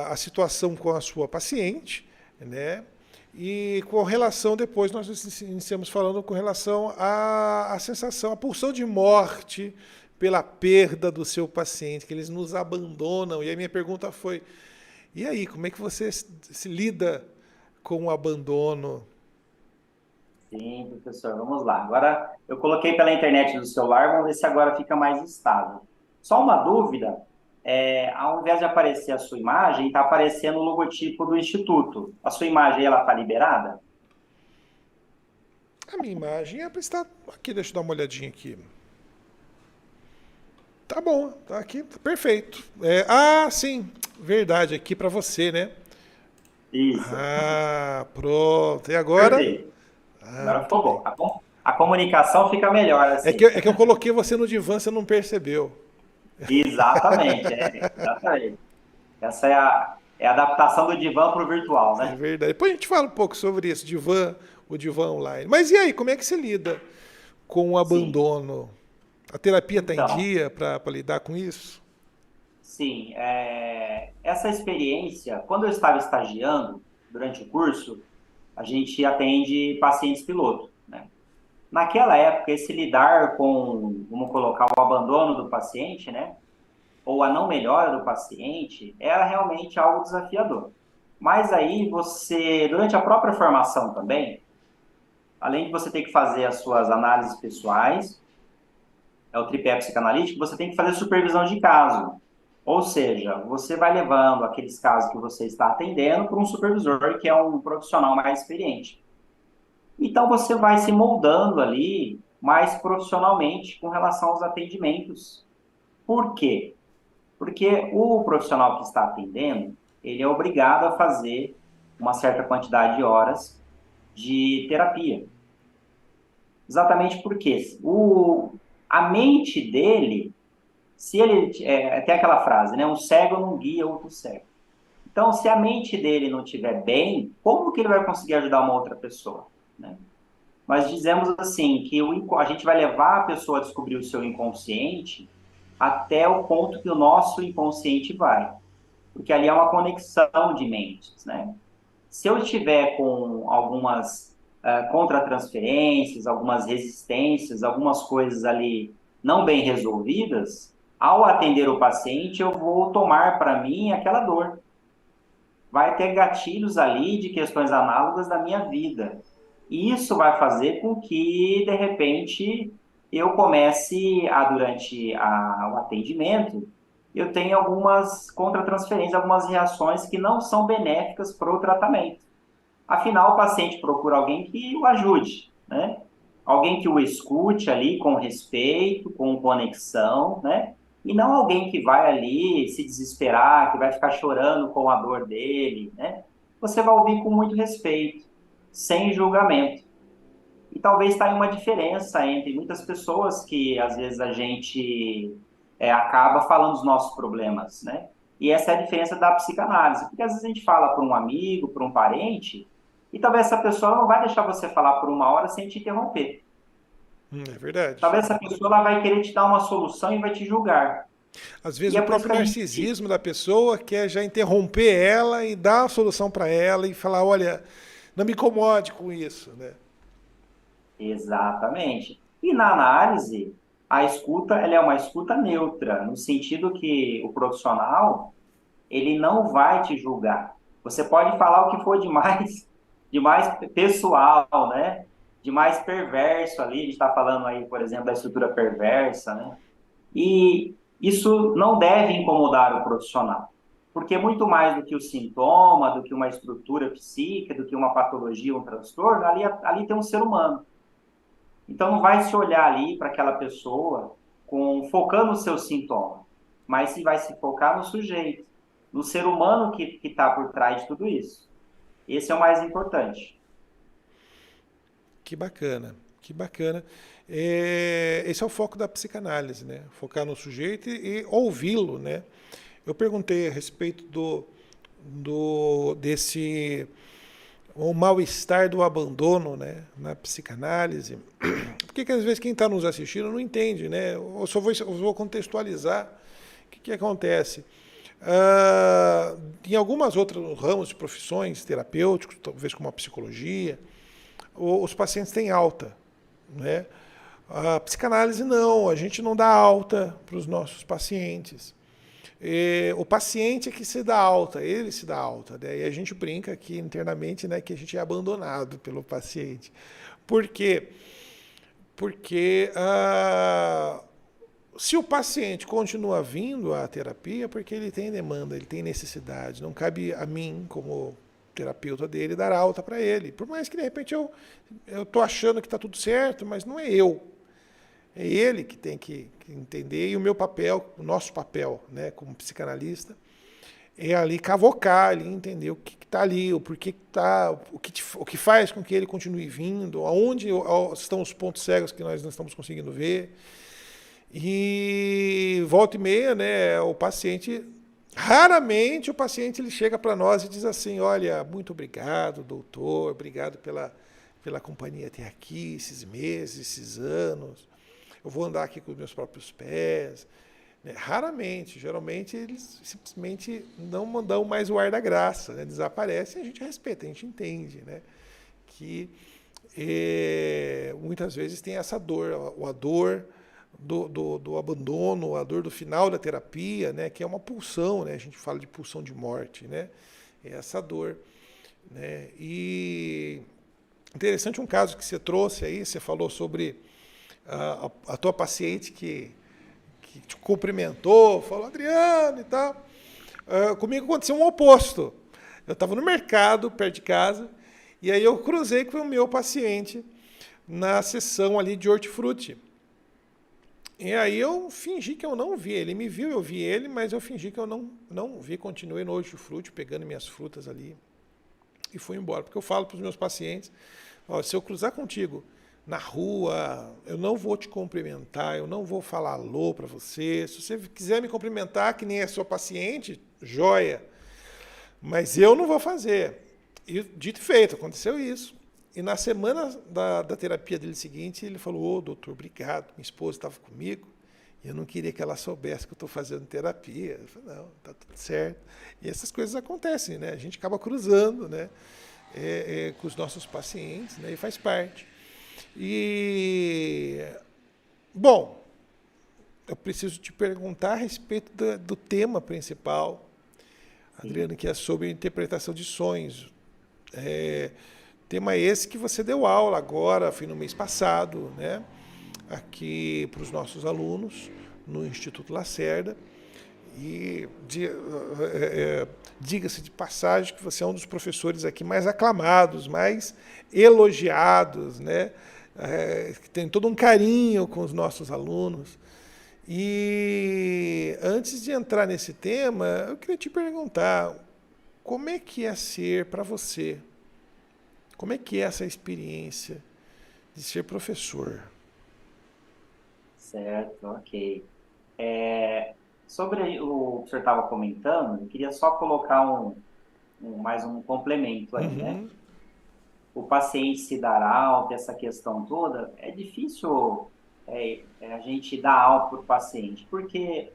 a situação com a sua paciente, né? E com relação, depois nós iniciamos falando com relação à sensação, a pulsão de morte pela perda do seu paciente, que eles nos abandonam. E a minha pergunta foi, e aí, como é que você se lida com o abandono? Sim, professor, vamos lá. Agora, eu coloquei pela internet do celular, vamos ver se agora fica mais estável. Só uma dúvida, ao invés de aparecer a sua imagem, está aparecendo o logotipo do Instituto. A sua imagem, ela está liberada? A minha imagem está aqui, deixa eu dar uma olhadinha aqui. Tá bom, tá aqui, tá perfeito. Sim, verdade, aqui para você, né? Isso. Pronto. E agora? Perfeito. Agora ficou bom. A comunicação fica melhor assim. É que eu coloquei você no divã, você não percebeu. Exatamente, exatamente. Essa é a adaptação do divã para o virtual, É né? verdade. Depois a gente fala um pouco sobre isso, divã, o divã online. Mas e aí, como é que você lida com o Sim. abandono? A terapia está em Então, dia para lidar com isso? sim, essa experiência, quando eu estava estagiando durante o curso, a gente atende pacientes piloto, né? Naquela época, esse lidar com, vamos colocar, o abandono do paciente, né? Ou a não melhora do paciente, era realmente algo desafiador. Mas aí você, durante a própria formação também, além de você ter que fazer as suas análises pessoais, é o tripé psicanalítico, você tem que fazer supervisão de caso. Ou seja, você vai levando aqueles casos que você está atendendo para um supervisor, que é um profissional mais experiente. Então, você vai se moldando ali mais profissionalmente com relação aos atendimentos. Por quê? Porque o profissional que está atendendo, ele é obrigado a fazer uma certa quantidade de horas de terapia. Exatamente porque a mente dele, se ele tem aquela frase, né? Um cego não guia outro cego. Então, se a mente dele não estiver bem, como que ele vai conseguir ajudar uma outra pessoa, né? Nós dizemos assim que a gente vai levar a pessoa a descobrir o seu inconsciente até o ponto que o nosso inconsciente vai, porque ali é uma conexão de mentes, né? Se eu estiver com algumas contratransferências, algumas resistências, algumas coisas ali não bem resolvidas, ao atender o paciente, eu vou tomar para mim aquela dor. Vai ter gatilhos ali de questões análogas da minha vida. E isso vai fazer com que, de repente, eu comece durante o atendimento, eu tenho algumas contratransferências, algumas reações que não são benéficas para o tratamento. Afinal, o paciente procura alguém que o ajude, né? Alguém que o escute ali com respeito, com conexão, né? E não alguém que vai ali se desesperar, que vai ficar chorando com a dor dele, né? Você vai ouvir com muito respeito, sem julgamento. E talvez está aí uma diferença entre muitas pessoas que às vezes a gente acaba falando dos nossos problemas, né? E essa é a diferença da psicanálise, porque às vezes a gente fala para um amigo, para um parente, e talvez essa pessoa não vai deixar você falar por uma hora sem te interromper. É verdade. Talvez essa pessoa ela vai querer te dar uma solução e vai te julgar. Às vezes E o é por isso próprio que a gente... narcisismo da pessoa quer já interromper ela e dar a solução para ela e falar, olha, não me incomode com isso, né? Exatamente. E na análise, a escuta ela é uma escuta neutra, no sentido que o profissional ele não vai te julgar. Você pode falar o que for de mais pessoal, né? De mais perverso ali. A gente está falando aí, por exemplo, da estrutura perversa, né? E isso não deve incomodar o profissional, porque muito mais do que o sintoma, do que uma estrutura psíquica, do que uma patologia, um transtorno, ali tem um ser humano. Então não vai se olhar ali para aquela pessoa focando no seu sintoma, mas se vai se focar no sujeito, no ser humano que está por trás de tudo isso. Esse é o mais importante. Que bacana, que bacana. Esse é o foco da psicanálise, né? Focar no sujeito e ouvi-lo, né? Eu perguntei a respeito desse o mal-estar do abandono, né, na psicanálise. Porque que às vezes quem está nos assistindo não entende, né? Eu vou contextualizar o que acontece. Em algumas outras ramos de profissões terapêuticos, talvez como a psicologia, os pacientes têm alta, né? A psicanálise não, a gente não dá alta para os nossos pacientes. O paciente é que se dá alta, ele se dá alta. Né? E a gente brinca aqui internamente, né, que a gente é abandonado pelo paciente. Por quê? Porque se o paciente continua vindo à terapia, porque ele tem demanda, ele tem necessidade, não cabe a mim, como terapeuta dele, dar alta para ele. Por mais que de repente eu estou achando que está tudo certo, mas não é eu. É ele que tem que entender, e o meu papel, o nosso papel, né, como psicanalista, é ali cavocar, ali entender o que está ali, o porquê que está, o que faz com que ele continue vindo, aonde estão os pontos cegos que nós não estamos conseguindo ver. E volta e meia, né, raramente o paciente ele chega para nós e diz assim, olha, muito obrigado, doutor, obrigado pela companhia até aqui, esses meses, esses anos, eu vou andar aqui com os meus próprios pés. Né? Raramente, geralmente eles simplesmente não mandam mais o ar da graça, né? Desaparecem, a gente respeita, a gente entende, né? Que muitas vezes tem essa dor, a dor do abandono, a dor do final da terapia, né? Que é uma pulsão, né? A gente fala de pulsão de morte, né? É essa dor, né? E interessante um caso que você trouxe aí, você falou sobre a tua paciente que te cumprimentou, falou, Adriano e tal. Comigo aconteceu um oposto. Eu estava no mercado, perto de casa, e aí eu cruzei com o meu paciente na sessão ali de hortifruti. E aí eu fingi que eu não vi. Ele me viu, eu vi ele, mas eu fingi que eu não vi. Continuei no hortifruti, pegando minhas frutas ali e fui embora. Porque eu falo para os meus pacientes, ó, se eu cruzar contigo na rua, eu não vou te cumprimentar, eu não vou falar alô para você. Se você quiser me cumprimentar, que nem é sua paciente, joia. Mas eu não vou fazer. E dito e feito, aconteceu isso. E na semana da terapia dele seguinte, ele falou, ô, doutor, obrigado, minha esposa estava comigo, e eu não queria que ela soubesse que eu estou fazendo terapia. Eu falei, não, está tudo certo. E essas coisas acontecem, né? A gente acaba cruzando, né? Com os nossos pacientes, né? E faz parte. E, bom, eu preciso te perguntar a respeito do tema principal, Adriano, que é sobre interpretação de sonhos. Tema esse que você deu aula agora, foi no mês passado, né? Aqui para os nossos alunos, no Instituto Lacerda. E diga-se de passagem que você é um dos professores aqui mais aclamados, mais elogiados, né? Que tem todo um carinho com os nossos alunos. E antes de entrar nesse tema, eu queria te perguntar, como é que é ser para você? Como é que é essa experiência de ser professor? Certo, ok. Sobre o que o senhor estava comentando, eu queria só colocar mais um complemento aí, né? O paciente se dar alta, essa questão toda, é difícil a gente dar alta para o paciente, porque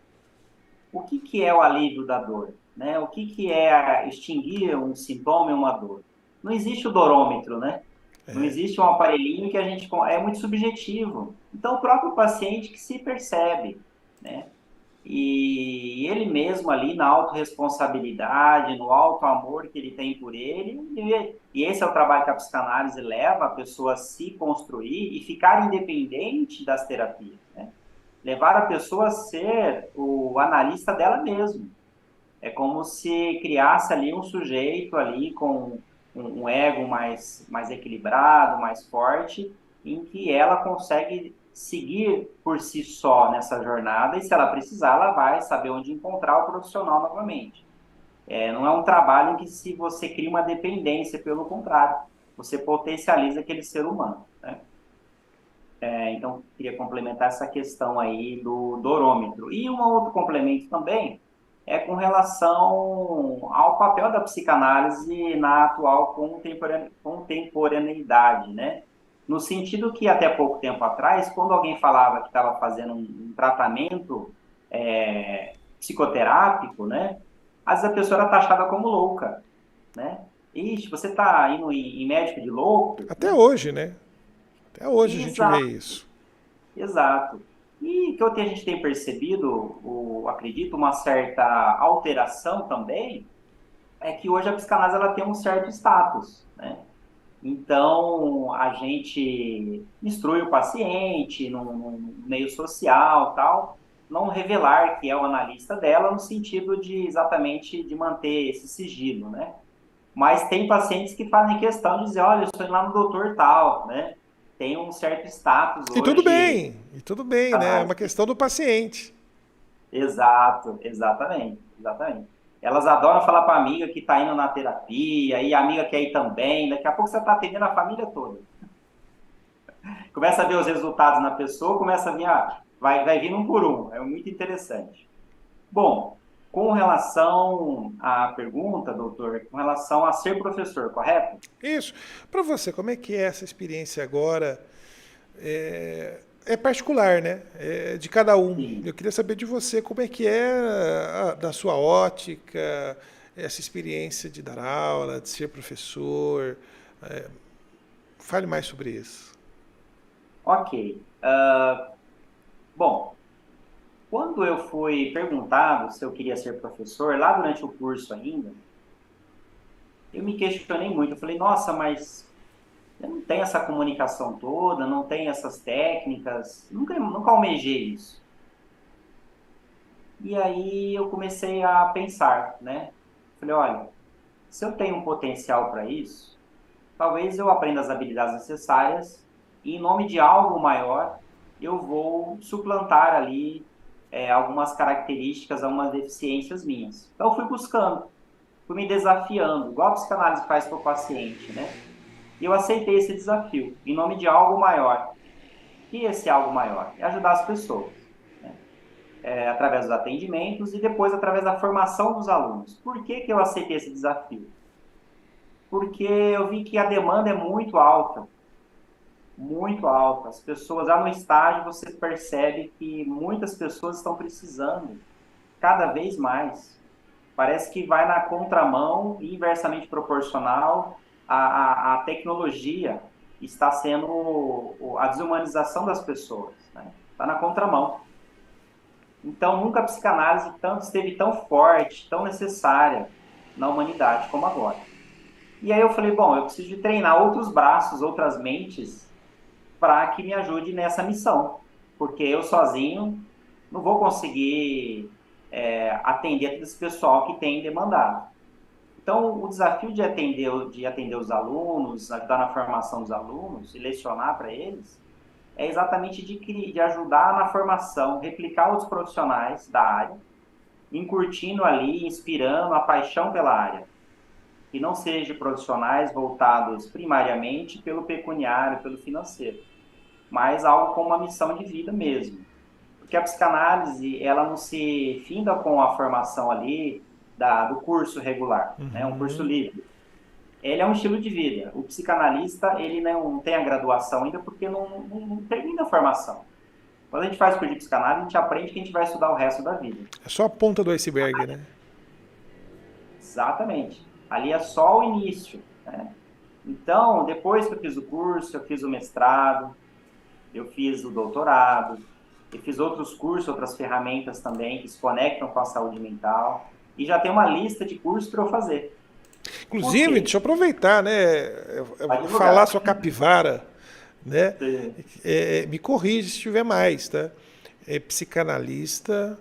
o que é o alívio da dor? Né? O que é extinguir um sintoma e uma dor? Não existe o dorômetro, né? Não existe um aparelhinho que a gente... É muito subjetivo. Então, o próprio paciente que se percebe, né? E ele mesmo ali na autorresponsabilidade, no alto amor que ele tem por ele, e esse é o trabalho que a psicanálise leva a pessoa a se construir e ficar independente das terapias, né? Levar a pessoa a ser o analista dela mesma. É como se criasse ali um sujeito ali com um ego mais equilibrado, mais forte, em que ela consegue seguir por si só nessa jornada, e se ela precisar, ela vai saber onde encontrar o profissional novamente. Não é um trabalho em que se você cria uma dependência, pelo contrário, você potencializa aquele ser humano, né? Então, queria complementar essa questão aí do dorômetro. E um outro complemento também é com relação ao papel da psicanálise na atual contemporaneidade, né? No sentido que, até pouco tempo atrás, quando alguém falava que estava fazendo um tratamento psicoterápico, né? Às vezes a pessoa era taxada como louca, né? Ixi, você está indo em médico de louco? Até hoje, né? Até hoje a gente vê isso. Exato. E que a gente tem percebido, acredito, uma certa alteração também, é que hoje a psicanálise ela tem um certo status, né? Então, a gente instrui o paciente no meio social, tal, não revelar que é o analista dela, no sentido de exatamente de manter esse sigilo, né? Mas tem pacientes que fazem questão de dizer, olha, eu estou indo lá no doutor tal, né? Tem um certo status hoje. E tudo bem, né? É uma questão do paciente. Exato, exatamente. Elas adoram falar para a amiga que está indo na terapia, e a amiga quer ir também, daqui a pouco você está atendendo a família toda. Começa a ver os resultados na pessoa, começa a vir vai vindo um por um, é muito interessante. Bom, com relação à pergunta, doutor, com relação a ser professor, correto? Isso. Para você, como é que é essa experiência agora? É particular, né? É de cada um. Sim. Eu queria saber de você como é que é, da sua ótica, essa experiência de dar aula, de ser professor. É, fale mais sobre isso. Ok. Bom, quando eu fui perguntado se eu queria ser professor, lá durante o curso ainda, eu me questionei muito. Eu falei, nossa, mas eu não tenho essa comunicação toda, não tenho essas técnicas, nunca almejei isso. E aí eu comecei a pensar, né? Falei, olha, se eu tenho um potencial para isso, talvez eu aprenda as habilidades necessárias e, em nome de algo maior, eu vou suplantar ali algumas características, algumas deficiências minhas. Então, eu fui buscando, fui me desafiando, igual a psicanálise faz com o paciente, né? E eu aceitei esse desafio, em nome de algo maior. E esse algo maior é ajudar as pessoas, né? Através dos atendimentos e depois através da formação dos alunos. Por que que eu aceitei esse desafio? Porque eu vi que a demanda é muito alta, muito alta. As pessoas, lá no estágio, você percebe que muitas pessoas estão precisando cada vez mais. Parece que vai na contramão, inversamente proporcional, a tecnologia está sendo a desumanização das pessoas, né? Está na contramão. Então, nunca a psicanálise esteve tão forte, tão necessária na humanidade como agora. E aí eu falei, bom, eu preciso de treinar outros braços, outras mentes, para que me ajude nessa missão. Porque eu sozinho não vou conseguir atender todo esse pessoal que tem demandado. Então, o desafio de atender os alunos, ajudar na formação dos alunos e lecionar para eles, é exatamente de ajudar na formação, replicar outros profissionais da área, incutindo ali, inspirando a paixão pela área. Que não sejam profissionais voltados primariamente pelo pecuniário, pelo financeiro, mas algo com uma missão de vida mesmo. Porque a psicanálise, ela não se finda com a formação ali do curso regular, né? Um curso livre. Ele é um estilo de vida. O psicanalista, ele não tem a graduação ainda porque não termina a formação. Quando a gente faz o curso de psicanálise, a gente aprende que a gente vai estudar o resto da vida. É só a ponta do iceberg, né? Exatamente. Ali é só o início, né? Então, depois que eu fiz o curso, eu fiz o mestrado, eu fiz o doutorado, eu fiz outros cursos, outras ferramentas também que se conectam com a saúde mental, e já tem uma lista de cursos para eu fazer. Por Inclusive, quê? deixa eu aproveitar, né? Vai Falar divulgar. sua capivara, né? Sim. Me corrija se tiver mais, tá? É psicanalista,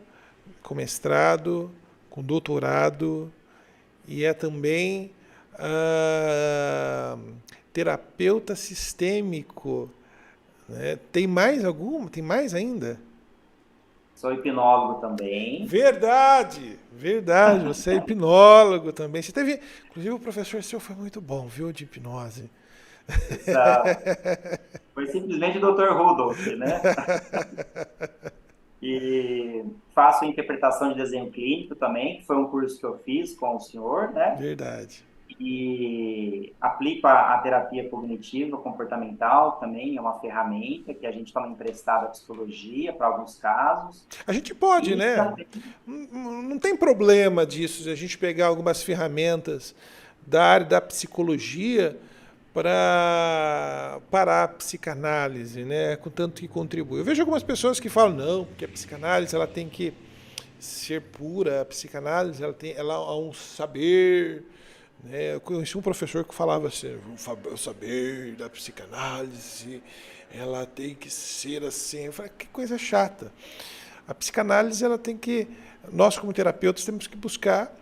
com mestrado, com doutorado, e é também terapeuta sistêmico, né? Tem mais alguma? Tem mais ainda? Sou hipnólogo também. Verdade, verdade. Você é hipnólogo também. Você teve, inclusive, o professor seu foi muito bom, viu, de hipnose. Foi simplesmente o Dr. Rudolph, né? E faço interpretação de desenho clínico também, que foi um curso que eu fiz com o senhor, né? Verdade. E aplico a terapia cognitiva comportamental também, é uma ferramenta que a gente toma emprestada à psicologia para alguns casos. A gente pode, E né? também, Não tem problema disso, de a gente pegar algumas ferramentas da área da psicologia para a psicanálise, né? Contanto que contribui. Eu vejo algumas pessoas que falam, não, porque a psicanálise ela tem que ser pura, a psicanálise ela há um saber, né? Eu conheci um professor que falava assim, o saber da psicanálise, ela tem que ser assim. Eu falei, que coisa chata. A psicanálise, ela tem que, nós como terapeutas temos que buscar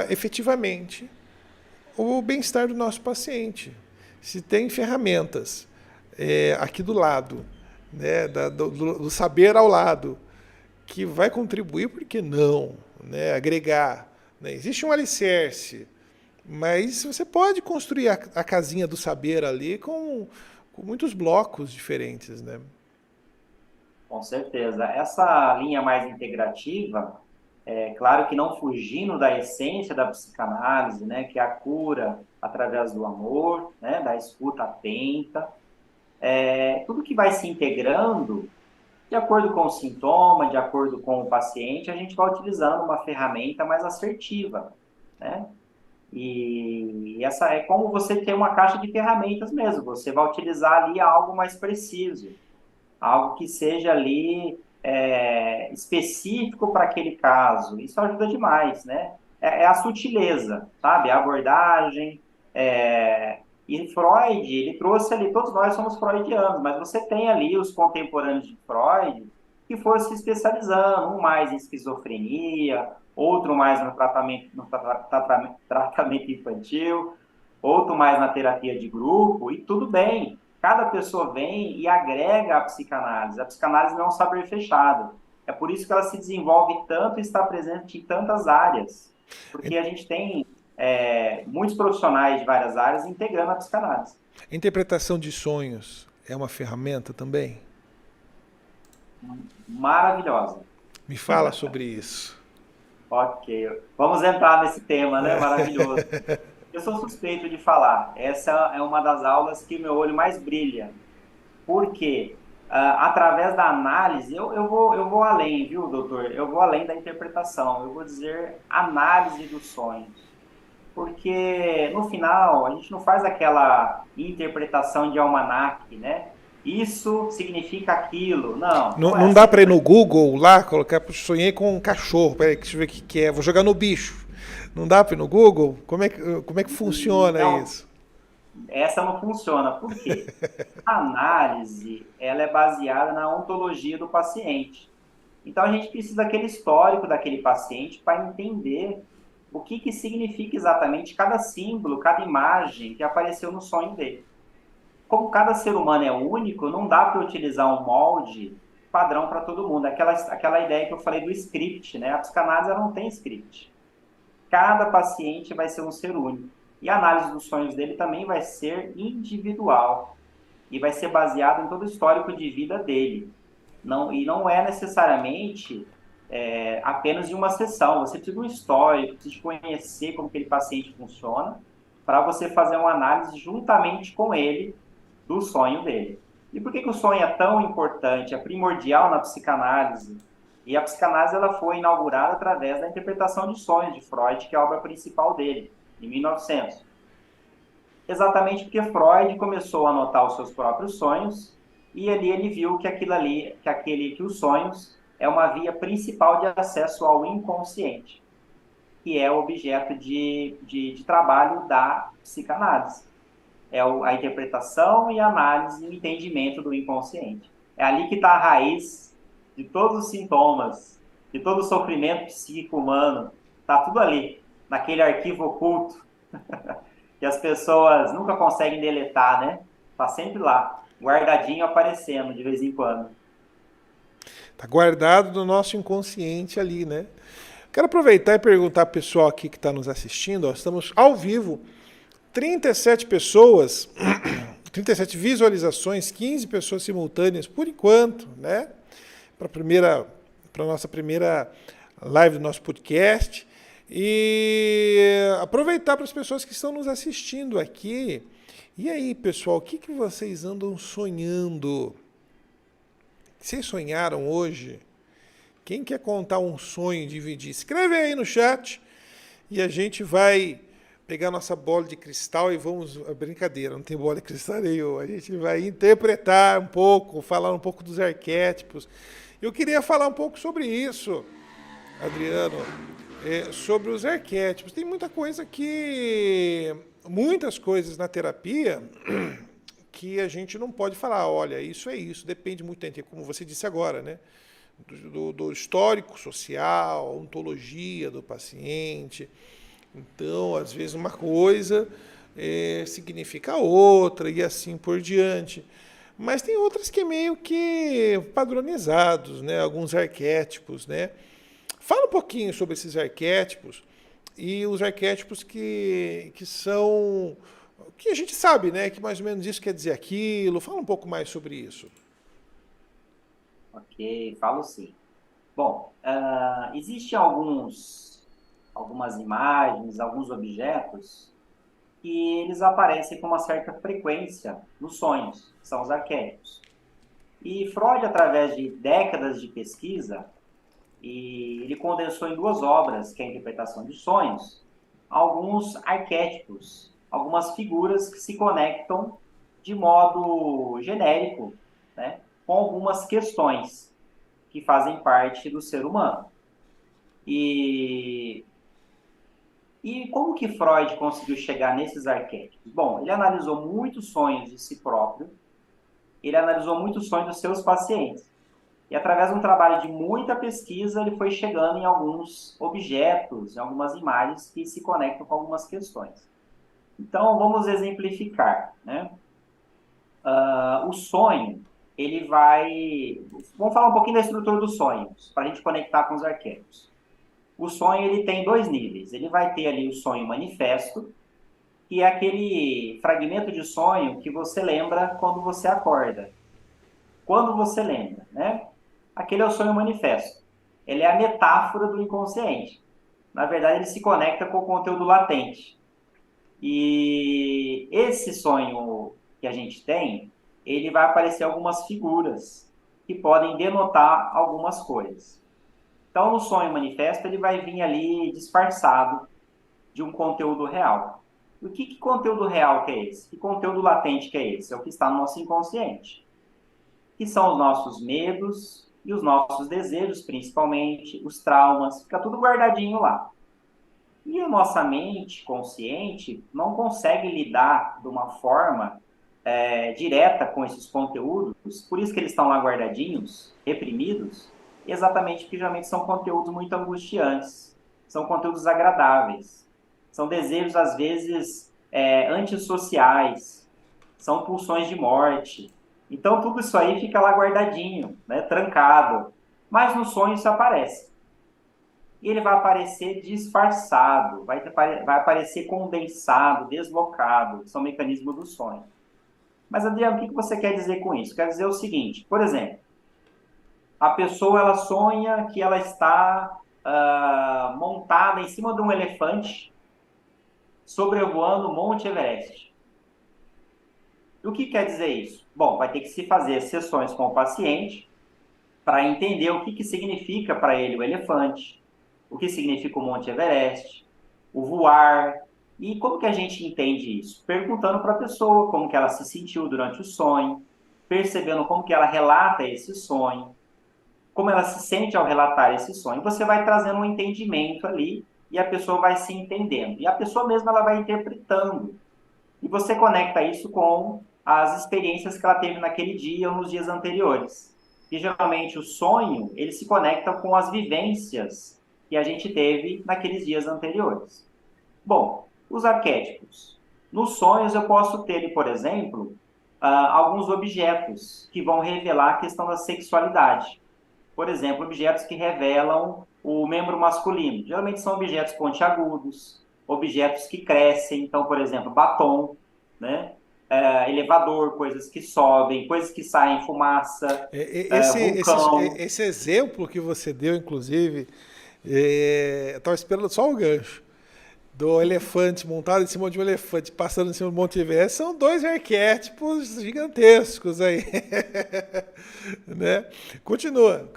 efetivamente o bem-estar do nosso paciente. Se tem ferramentas aqui do lado, né, do saber ao lado, que vai contribuir, por que não, né, agregar, né? Existe um alicerce, mas você pode construir a casinha do saber ali com muitos blocos diferentes, né? Com certeza. Essa linha mais integrativa, é claro que não fugindo da essência da psicanálise, né, que é a cura através do amor, né, da escuta atenta, tudo que vai se integrando, de acordo com o sintoma, de acordo com o paciente, a gente vai utilizando uma ferramenta mais assertiva, né? E essa é como você ter uma caixa de ferramentas mesmo. Você vai utilizar ali algo mais preciso, algo que seja ali específico para aquele caso. Isso ajuda demais, né? É a sutileza, sabe? A abordagem. E Freud, ele trouxe ali, todos nós somos freudianos, mas você tem ali os contemporâneos de Freud que foram se especializando, um mais em esquizofrenia, outro mais no tratamento infantil, outro mais na terapia de grupo, e tudo bem. Cada pessoa vem e agrega a psicanálise. A psicanálise não é um saber fechado. É por isso que ela se desenvolve tanto e está presente em tantas áreas. Porque a gente tem muitos profissionais de várias áreas integrando a psicanálise. Interpretação de sonhos é uma ferramenta também? Maravilhosa. Me fala sobre isso. Ok. Vamos entrar nesse tema, né? Maravilhoso. Eu sou suspeito de falar. Essa é uma das aulas que meu olho mais brilha. Por quê? Através da análise, eu vou além, viu, doutor? Eu vou além da interpretação. Eu vou dizer análise dos sonhos. Porque, no final, a gente não faz aquela interpretação de almanaque, né? Isso significa aquilo. Não, Não, não é não assim. dá para ir no Google lá, colocar, sonhei com um cachorro, peraí, deixa eu ver o que é, vou jogar no bicho. Não dá para ir no Google? Como é que funciona Não, isso? essa não funciona. Por quê? A análise, ela é baseada na ontologia do paciente. Então, a gente precisa daquele histórico daquele paciente para entender o que significa exatamente cada símbolo, cada imagem que apareceu no sonho dele. Como cada ser humano é único, não dá para utilizar um molde padrão para todo mundo. Aquela ideia que eu falei do script, né? A psicanálise ela não tem script. Cada paciente vai ser um ser único. E a análise dos sonhos dele também vai ser individual. E vai ser baseado em todo o histórico de vida dele. E não é necessariamente apenas em uma sessão. Você precisa de um histórico, precisa de conhecer como aquele paciente funciona, para você fazer uma análise juntamente com ele do sonho dele. E por que o sonho é tão importante, é primordial na psicanálise? E a psicanálise ela foi inaugurada através da interpretação de sonhos de Freud, que é a obra principal dele, em 1900. Exatamente porque Freud começou a anotar os seus próprios sonhos e ali ele viu que os sonhos é uma via principal de acesso ao inconsciente, que é o objeto de trabalho da psicanálise. É a interpretação e a análise e o entendimento do inconsciente. É ali que está a raiz de todos os sintomas, de todo o sofrimento psíquico humano. Está tudo ali, naquele arquivo oculto, que as pessoas nunca conseguem deletar, né? Está sempre lá, guardadinho, aparecendo de vez em quando. Está guardado no nosso inconsciente ali, né? Quero aproveitar e perguntar para o pessoal aqui que está nos assistindo, ó, estamos ao vivo, 37 pessoas, 37 visualizações, 15 pessoas simultâneas, por enquanto, né? Para a nossa primeira live do nosso podcast. E aproveitar para as pessoas que estão nos assistindo aqui. E aí, pessoal, o que vocês andam sonhando? Vocês sonharam hoje? Quem quer contar um sonho e dividir? Escreve aí no chat e a gente vai pegar nossa bola de cristal e vamos... Brincadeira, não tem bola de cristal nenhuma. A gente vai interpretar um pouco, falar um pouco dos arquétipos. Eu queria falar um pouco sobre isso, Adriano, sobre os arquétipos. Tem muitas coisas na terapia que a gente não pode falar, olha, isso é isso, depende muito, como você disse agora, né? Do histórico social, a ontologia do paciente. Então, às vezes, uma coisa significa outra e assim por diante. Mas tem outras que é meio que padronizados, né? Alguns arquétipos, né? Fala um pouquinho sobre esses arquétipos e os arquétipos que são... que a gente sabe, né? Que mais ou menos isso quer dizer aquilo. Fala um pouco mais sobre isso. Ok, falo sim. Bom, existem algumas imagens, alguns objetos que eles aparecem com uma certa frequência nos sonhos, que são os arquétipos. E Freud, através de décadas de pesquisa, ele condensou em duas obras, que é a Interpretação de Sonhos, alguns arquétipos, algumas figuras que se conectam de modo genérico, né, com algumas questões que fazem parte do ser humano. E, e como que Freud conseguiu chegar nesses arquétipos? Bom, ele analisou muitos sonhos de si próprio, ele analisou muitos sonhos dos seus pacientes. E através de um trabalho de muita pesquisa, ele foi chegando em alguns objetos, em algumas imagens que se conectam com algumas questões. Então, vamos exemplificar, né? O sonho, ele vai... Vamos falar um pouquinho da estrutura dos sonhos, para a gente conectar com os arquétipos. O sonho, ele tem dois níveis. Ele vai ter ali o sonho manifesto, que é aquele fragmento de sonho que você lembra quando você acorda. Quando você lembra, né? Aquele é o sonho manifesto. Ele é a metáfora do inconsciente. Na verdade, ele se conecta com o conteúdo latente. E esse sonho que a gente tem, ele vai aparecer algumas figuras que podem denotar algumas coisas. Então, no sonho manifesto, ele vai vir ali disfarçado de um conteúdo real. O que conteúdo real que é esse? Que conteúdo latente que é esse? É o que está no nosso inconsciente, que são os nossos medos e os nossos desejos, principalmente, os traumas, fica tudo guardadinho lá. E a nossa mente consciente não consegue lidar de uma forma direta com esses conteúdos, por isso que eles estão lá guardadinhos, reprimidos, exatamente porque geralmente são conteúdos muito angustiantes, são conteúdos agradáveis, são desejos, às vezes, antissociais, são pulsões de morte. Então, tudo isso aí fica lá guardadinho, né, trancado. Mas no sonho isso aparece. E ele vai aparecer disfarçado, vai aparecer condensado, deslocado, que são mecanismos do sonho. Mas, Adriano, o que você quer dizer com isso? Quer dizer o seguinte, por exemplo, a pessoa ela sonha que ela está montada em cima de um elefante sobrevoando o Monte Everest. O que quer dizer isso? Bom, vai ter que se fazer sessões com o paciente para entender o que significa para ele o elefante, o que significa o Monte Everest, o voar. E como que a gente entende isso? Perguntando para a pessoa como que ela se sentiu durante o sonho, percebendo como que ela relata esse sonho, como ela se sente ao relatar esse sonho. Você vai trazendo um entendimento ali e a pessoa vai se entendendo. E a pessoa mesma ela vai interpretando. E você conecta isso com as experiências que ela teve naquele dia ou nos dias anteriores. E geralmente o sonho, ele se conecta com as vivências que a gente teve naqueles dias anteriores. Bom, os arquétipos. Nos sonhos eu posso ter, por exemplo, alguns objetos que vão revelar a questão da sexualidade. Por exemplo, objetos que revelam o membro masculino. Geralmente são objetos pontiagudos, objetos que crescem. Então, por exemplo, batom, né? Elevador, coisas que sobem, coisas que saem fumaça, vulcão. Esse exemplo que você deu, inclusive, eu estava esperando só o gancho. Do elefante montado em cima de um elefante, passando em cima do Monte Everest, são dois arquétipos gigantescos aí. Né? Continua.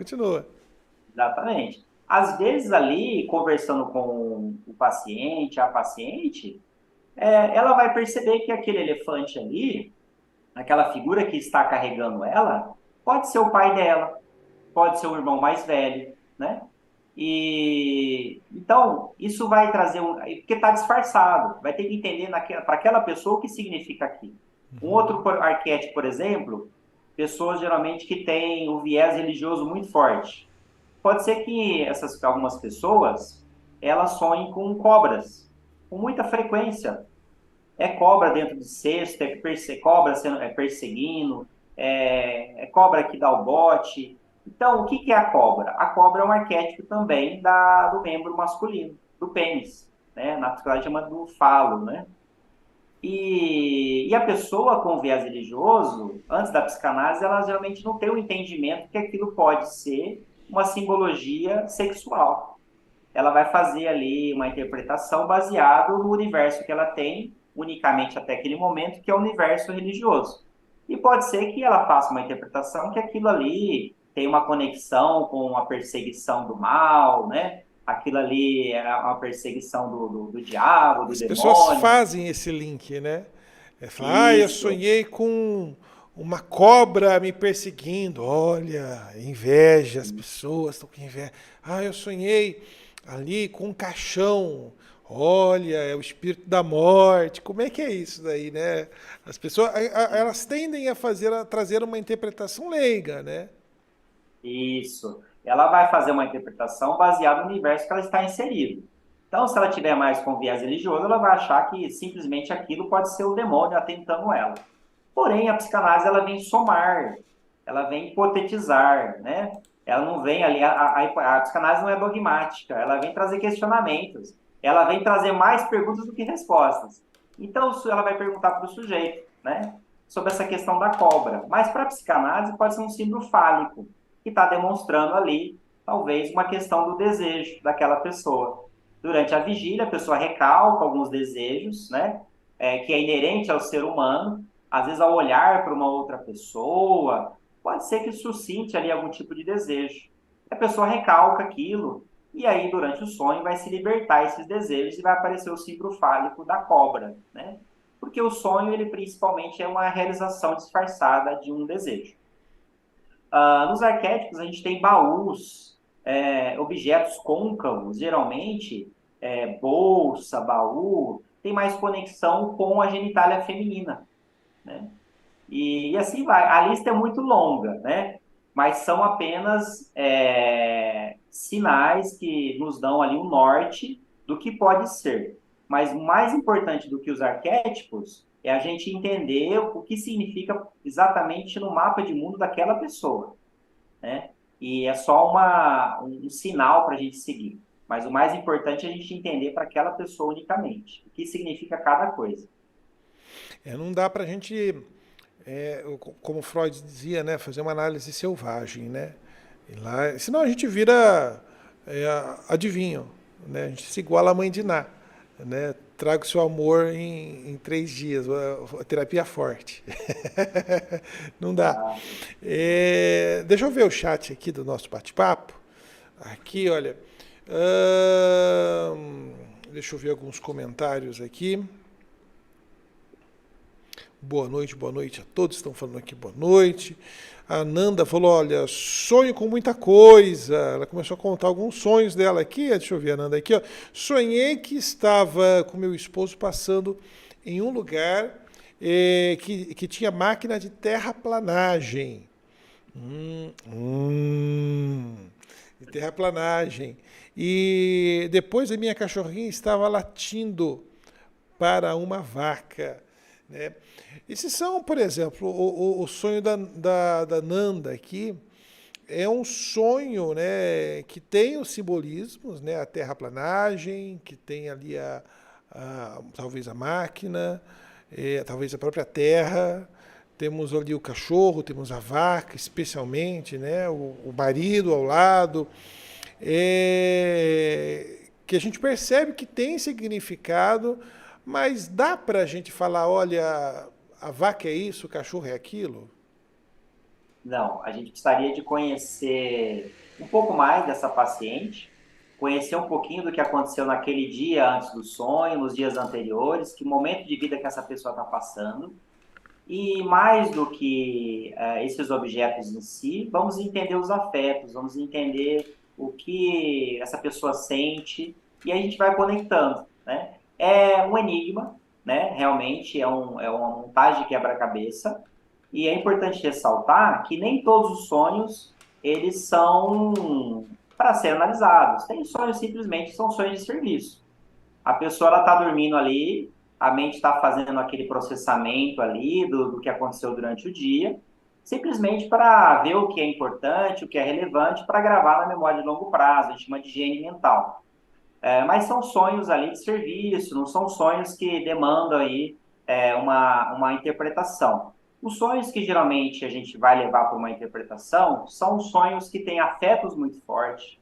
Exatamente. Às vezes ali, conversando com o paciente, a paciente, ela vai perceber que aquele elefante ali, aquela figura que está carregando ela, pode ser o pai dela, pode ser o irmão mais velho, né? E então isso vai trazer porque está disfarçado, vai ter que entender para aquela pessoa o que significa aquilo. Um outro arquétipo, por exemplo, pessoas geralmente que têm o viés religioso muito forte. Pode ser que algumas pessoas elas sonhem com cobras com muita frequência. É cobra dentro de cesto, cobra perseguindo, é cobra que dá o bote. Então, o que é a cobra? A cobra é um arquétipo também do membro masculino, do pênis, né? Na psicologia chama do falo, né? E a pessoa com viés religioso, antes da psicanálise, ela geralmente não tem o entendimento que aquilo pode ser uma simbologia sexual. Ela vai fazer ali uma interpretação baseada no universo que ela tem, unicamente até aquele momento, que é o universo religioso. E pode ser que ela faça uma interpretação que aquilo ali tem uma conexão com a perseguição do mal, né? Aquilo ali é uma perseguição do diabo, do As pessoas demônio. fazem esse link, né? Fala, eu Isso, sonhei com uma cobra me perseguindo. Olha, inveja, as pessoas estão com inveja. Eu sonhei ali com um caixão. Olha, é o espírito da morte. Como é que é isso daí, né? As pessoas, elas tendem a trazer uma interpretação leiga, né? isso. Ela vai fazer uma interpretação baseada no universo que ela está inserido. Então, se ela tiver mais com viés religioso, ela vai achar que simplesmente aquilo pode ser o demônio atentando ela. Porém, a psicanálise ela vem somar, ela vem hipotetizar, né? Ela não vem ali, a psicanálise não é dogmática, ela vem trazer questionamentos, ela vem trazer mais perguntas do que respostas. Então, ela vai perguntar para o sujeito, né? Sobre essa questão da cobra. Mas para a psicanálise pode ser um símbolo fálico, que está demonstrando ali, talvez, uma questão do desejo daquela pessoa. Durante a vigília, a pessoa recalca alguns desejos, né? Que é inerente ao ser humano, às vezes ao olhar para uma outra pessoa, pode ser que suscite ali algum tipo de desejo. A pessoa recalca aquilo, e aí durante o sonho vai se libertar esses desejos e vai aparecer o símbolo fálico da cobra, né? Porque o sonho, ele principalmente é uma realização disfarçada de um desejo. Nos arquétipos, a gente tem baús, objetos côncavos, geralmente, bolsa, baú, tem mais conexão com a genitália feminina, né? E assim vai. A lista é muito longa, né? Mas são apenas sinais que nos dão ali um norte do que pode ser. Mas mais importante do que os arquétipos é a gente entender o que significa exatamente no mapa de mundo daquela pessoa, né? E é só um sinal para a gente seguir. Mas o mais importante é a gente entender para aquela pessoa unicamente o que significa cada coisa. Não dá para a gente, como Freud dizia, né, fazer uma análise selvagem, né? E lá, senão a gente vira adivinho, né? A gente se iguala à mãe de Ná, né? Traga o seu amor em 3 dias, a terapia forte. Não dá. Deixa eu ver o chat aqui do nosso bate-papo. Aqui, olha. Deixa eu ver alguns comentários aqui. Boa noite a todos. Estão falando aqui boa noite. A Nanda falou, olha, sonho com muita coisa. Ela começou a contar alguns sonhos dela aqui. Deixa eu ver a Nanda aqui. Ó. Sonhei que estava com meu esposo passando em um lugar que tinha máquina de terraplanagem. De terraplanagem. E depois a minha cachorrinha estava latindo para uma vaca. Né? Esses são, por exemplo, o sonho da Nanda aqui é um sonho, né, que tem os simbolismos, né, a terraplanagem, que tem ali talvez a máquina, talvez a própria terra, temos ali o cachorro, temos a vaca, especialmente, né, o marido ao lado, que a gente percebe que tem significado. Mas dá para a gente falar, olha, a vaca é isso, o cachorro é aquilo? Não, a gente precisaria de conhecer um pouco mais dessa paciente, conhecer um pouquinho do que aconteceu naquele dia antes do sonho, nos dias anteriores, que momento de vida que essa pessoa está passando. E mais do que esses objetos em si, vamos entender os afetos, vamos entender o que essa pessoa sente, e a gente vai conectando, né? É um enigma, né? Realmente é uma montagem de quebra-cabeça, e é importante ressaltar que nem todos os sonhos, eles são para ser analisados. Tem sonhos simplesmente que são sonhos de serviço. A pessoa está dormindo ali, a mente está fazendo aquele processamento ali do que aconteceu durante o dia, simplesmente para ver o que é importante, o que é relevante, para gravar na memória de longo prazo, a gente chama de higiene mental. Mas são sonhos ali de serviço, não são sonhos que demandam aí uma interpretação. Os sonhos que geralmente a gente vai levar para uma interpretação são os sonhos que têm afetos muito fortes,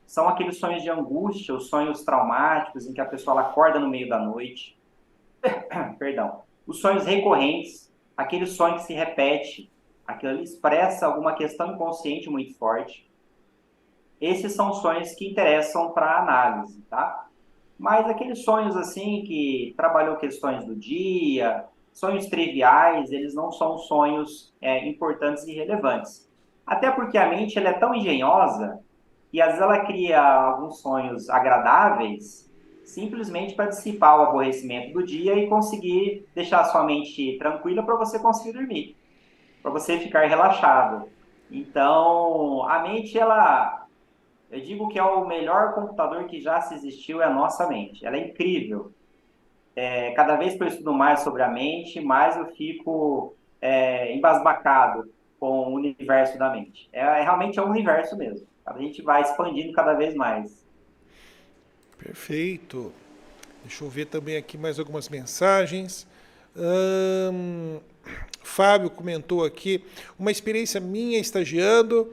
são aqueles sonhos de angústia, os sonhos traumáticos, em que a pessoa ela acorda no meio da noite, perdão, os sonhos recorrentes, aquele sonho que se repete, aquilo ali expressa alguma questão inconsciente muito forte. Esses são sonhos que interessam para análise, tá? Mas aqueles sonhos assim que trabalhou questões do dia, sonhos triviais, eles não são sonhos importantes e relevantes. Até porque a mente ela é tão engenhosa e às vezes ela cria alguns sonhos agradáveis simplesmente para dissipar o aborrecimento do dia e conseguir deixar a sua mente tranquila para você conseguir dormir, para você ficar relaxado. Então, a mente, eu digo que é o melhor computador que já se existiu, é a nossa mente. Ela é incrível. Cada vez que eu estudo mais sobre a mente, mais eu fico embasbacado com o universo da mente. Realmente é um universo mesmo. A gente vai expandindo cada vez mais. Perfeito. Deixa eu ver também aqui mais algumas mensagens. Fábio comentou aqui, uma experiência minha estagiando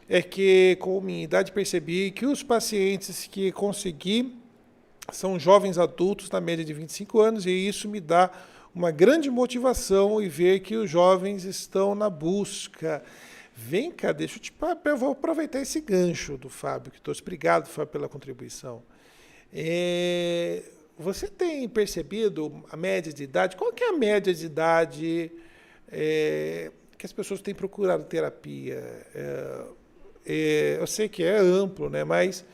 é que com minha idade percebi que os pacientes que consegui são jovens adultos na média de 25 anos e isso me dá uma grande motivação e ver que os jovens estão na busca. Vem cá, eu vou aproveitar esse gancho do Fábio, que trouxe. Obrigado, Fábio, pela contribuição. Você tem percebido a média de idade? Qual que é a média de idade que as pessoas têm procurado terapia? Eu sei que é amplo, né? Mas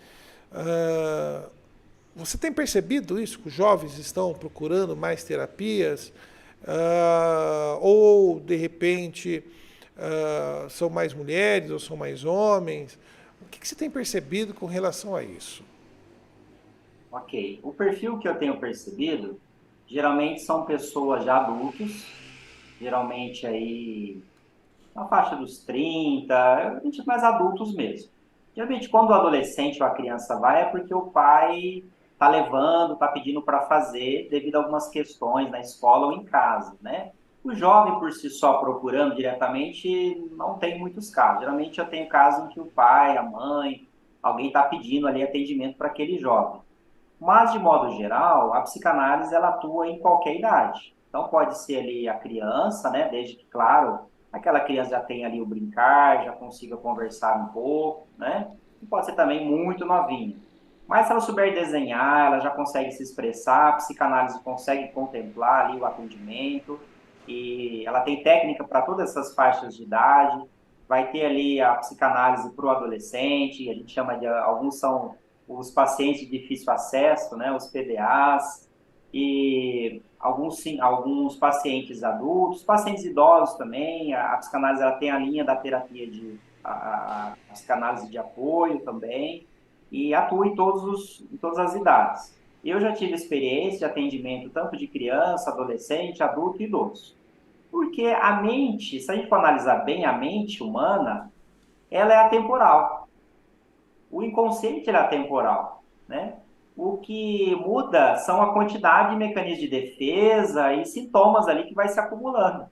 você tem percebido isso? Que os jovens estão procurando mais terapias? Ou, de repente, são mais mulheres ou são mais homens? O que você tem percebido com relação a isso? Ok. O perfil que eu tenho percebido, geralmente são pessoas já adultos, geralmente aí na faixa dos 30, gente mais adultos mesmo. Geralmente quando o adolescente ou a criança vai é porque o pai está levando, está pedindo para fazer devido a algumas questões na escola ou em casa, né? O jovem por si só procurando diretamente não tem muitos casos. Geralmente eu tenho casos em que o pai, a mãe, alguém está pedindo ali atendimento para aquele jovem. Mas, de modo geral, a psicanálise ela atua em qualquer idade. Então, pode ser ali a criança, né? Desde que, claro, aquela criança já tenha ali o brincar, já consiga conversar um pouco, né? E pode ser também muito novinha. Mas se ela souber desenhar, ela já consegue se expressar, a psicanálise consegue contemplar ali o atendimento, e ela tem técnica para todas essas faixas de idade. Vai ter ali a psicanálise para o adolescente, a gente chama de, alguns são os pacientes de difícil acesso, né, os PDAs, e alguns pacientes adultos, pacientes idosos também. A psicanálise ela tem a linha da terapia a psicanálise de apoio também, e atua em todas as idades. Eu já tive experiência de atendimento tanto de criança, adolescente, adulto e idoso. Porque a mente, se a gente for analisar bem a mente humana, ela é atemporal. O inconsciente ele é atemporal, né? O que muda são a quantidade de mecanismos de defesa e sintomas ali que vai se acumulando,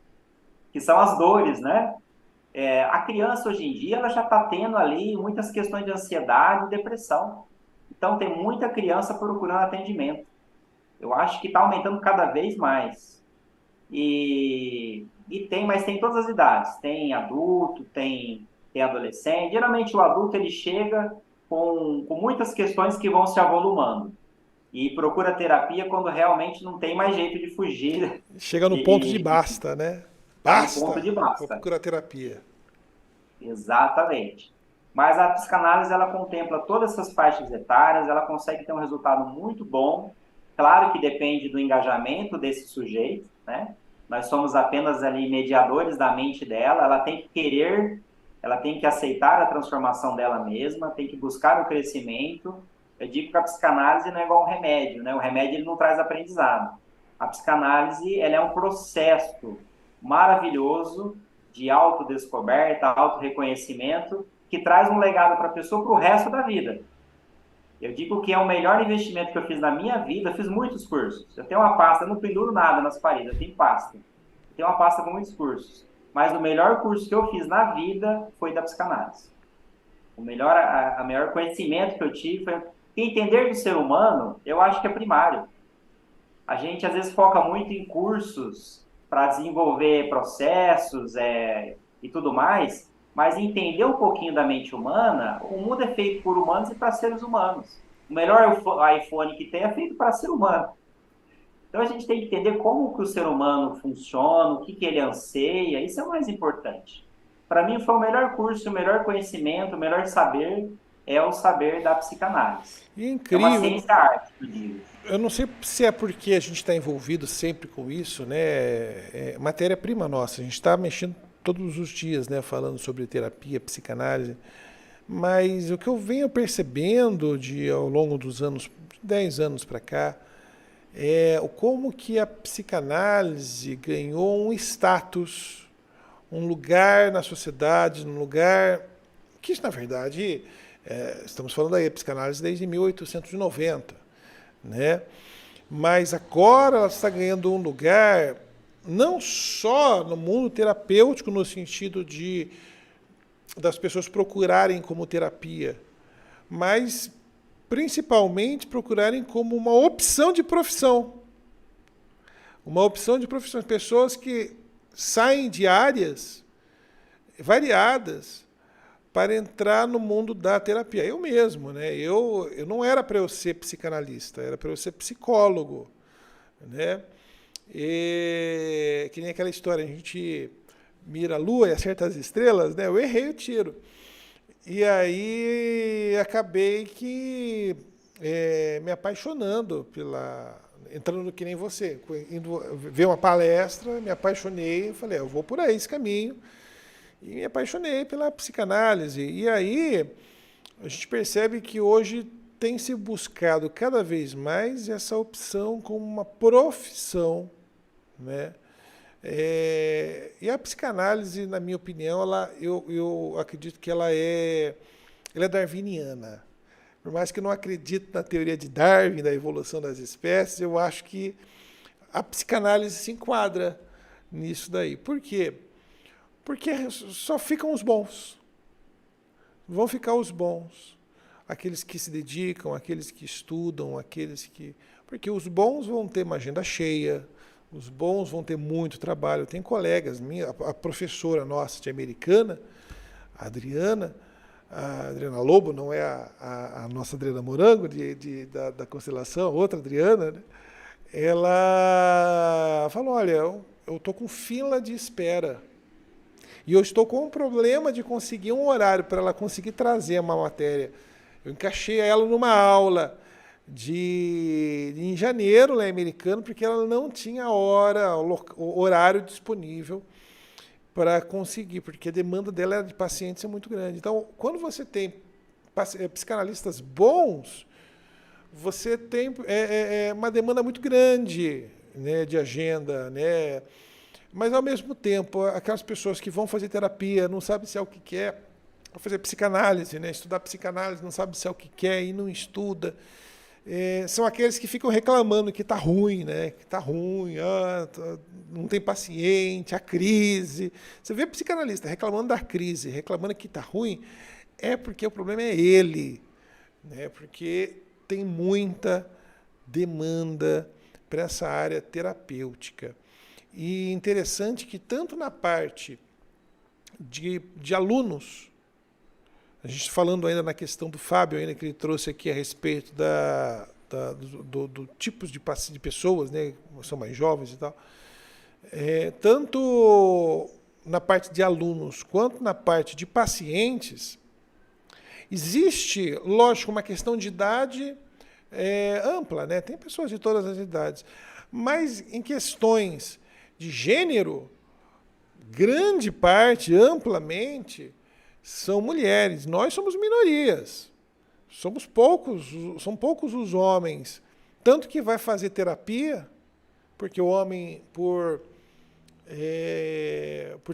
que são as dores, né? A criança hoje em dia ela já está tendo ali muitas questões de ansiedade e depressão. Então tem muita criança procurando atendimento. Eu acho que está aumentando cada vez mais. Mas tem todas as idades. Tem adulto, tem adolescente. Geralmente o adulto ele chega com muitas questões que vão se avolumando. E procura terapia quando realmente não tem mais jeito de fugir. Chega no ponto de basta, né? Basta! No ponto de basta. Vou procurar terapia. Exatamente. Mas a psicanálise, ela contempla todas essas faixas etárias, ela consegue ter um resultado muito bom. Claro que depende do engajamento desse sujeito, né? Nós somos apenas ali mediadores da mente dela, ela tem que querer, ela tem que aceitar a transformação dela mesma, tem que buscar o crescimento. Eu digo que a psicanálise não é igual um remédio, né? O remédio ele não traz aprendizado. A psicanálise ela é um processo maravilhoso de autodescoberta, autorreconhecimento, que traz um legado para a pessoa para o resto da vida. Eu digo que é o melhor investimento que eu fiz na minha vida. Eu fiz muitos cursos. Eu tenho uma pasta, eu não penduro nada nas paredes, eu tenho pasta. Eu tenho uma pasta com muitos cursos. Mas o melhor curso que eu fiz na vida foi da psicanálise. O melhor, a melhor conhecimento que eu tive foi... Entender do ser humano, eu acho que é primário. A gente, às vezes, foca muito em cursos para desenvolver processos e tudo mais, mas entender um pouquinho da mente humana, o mundo é feito por humanos e para seres humanos. O melhor iPhone que tem é feito para ser humano. Então, a gente tem que entender como que o ser humano funciona, o que ele anseia, isso é o mais importante. Para mim, foi o melhor curso, o melhor conhecimento, o melhor saber, é o saber da psicanálise. E é É uma incrível. ciência-arte, eu digo. Eu não sei se é porque a gente está envolvido sempre com isso, né? É matéria-prima nossa. A gente está mexendo todos os dias, né? Falando sobre terapia, psicanálise. Mas o que eu venho percebendo ao longo dos anos, 10 anos para cá, é como que a psicanálise ganhou um status, um lugar na sociedade, um lugar que, na verdade, estamos falando aí, psicanálise desde 1890, né? Mas agora ela está ganhando um lugar não só no mundo terapêutico, no sentido das pessoas procurarem como terapia, mas principalmente procurarem como uma opção de profissão. Uma opção de profissão. Pessoas que saem de áreas variadas para entrar no mundo da terapia. Eu mesmo, né? Eu não era para eu ser psicanalista, era para eu ser psicólogo, né? E, que nem aquela história, a gente mira a lua e acerta as estrelas, né? Eu errei o tiro. E aí acabei que me apaixonando entrando que nem você, indo ver uma palestra, me apaixonei, falei, eu vou por aí esse caminho. E me apaixonei pela psicanálise. E aí a gente percebe que hoje tem se buscado cada vez mais essa opção como uma profissão, né? E a psicanálise, na minha opinião, eu acredito que ela é darwiniana. Por mais que eu não acredite na teoria de Darwin, da evolução das espécies, eu acho que a psicanálise se enquadra nisso daí. Por quê? Porque só ficam os bons. Vão ficar os bons. Aqueles que se dedicam, aqueles que estudam, aqueles que... Porque os bons vão ter uma agenda cheia, os bons vão ter muito trabalho. Tem colegas minhas, a professora nossa de americana, a Adriana Lobo, não é a nossa Adriana Morango, da Constelação, outra Adriana, né? Ela falou, olha, eu estou com fila de espera. E eu estou com um problema de conseguir um horário para ela conseguir trazer uma matéria. Eu encaixei ela numa aula em janeiro, lá em Americano, porque ela não tinha horário disponível para conseguir, porque a demanda dela de pacientes é muito grande. Então, quando você tem psicanalistas bons, você tem uma demanda muito grande, né, de agenda, né? Mas, ao mesmo tempo, aquelas pessoas que vão fazer terapia, não sabem se é o que quer, vão fazer psicanálise, né? Estudar psicanálise, não sabe se é o que quer e não estuda. São aqueles que ficam reclamando que está ruim, né? Que está ruim, não tem paciente, a crise. Você vê psicanalista reclamando da crise, reclamando que está ruim, é porque o problema é ele, né? Porque tem muita demanda para essa área terapêutica. E interessante que tanto na parte de alunos, a gente falando ainda na questão do Fábio, ainda que ele trouxe aqui a respeito do tipos de pessoas, né, que são mais jovens e tal, tanto na parte de alunos quanto na parte de pacientes, existe, lógico, uma questão de idade ampla, né? Tem pessoas de todas as idades, mas em questões de gênero, grande parte, amplamente, são mulheres. Nós somos minorias. São poucos os homens. Tanto que vai fazer terapia, porque o homem, por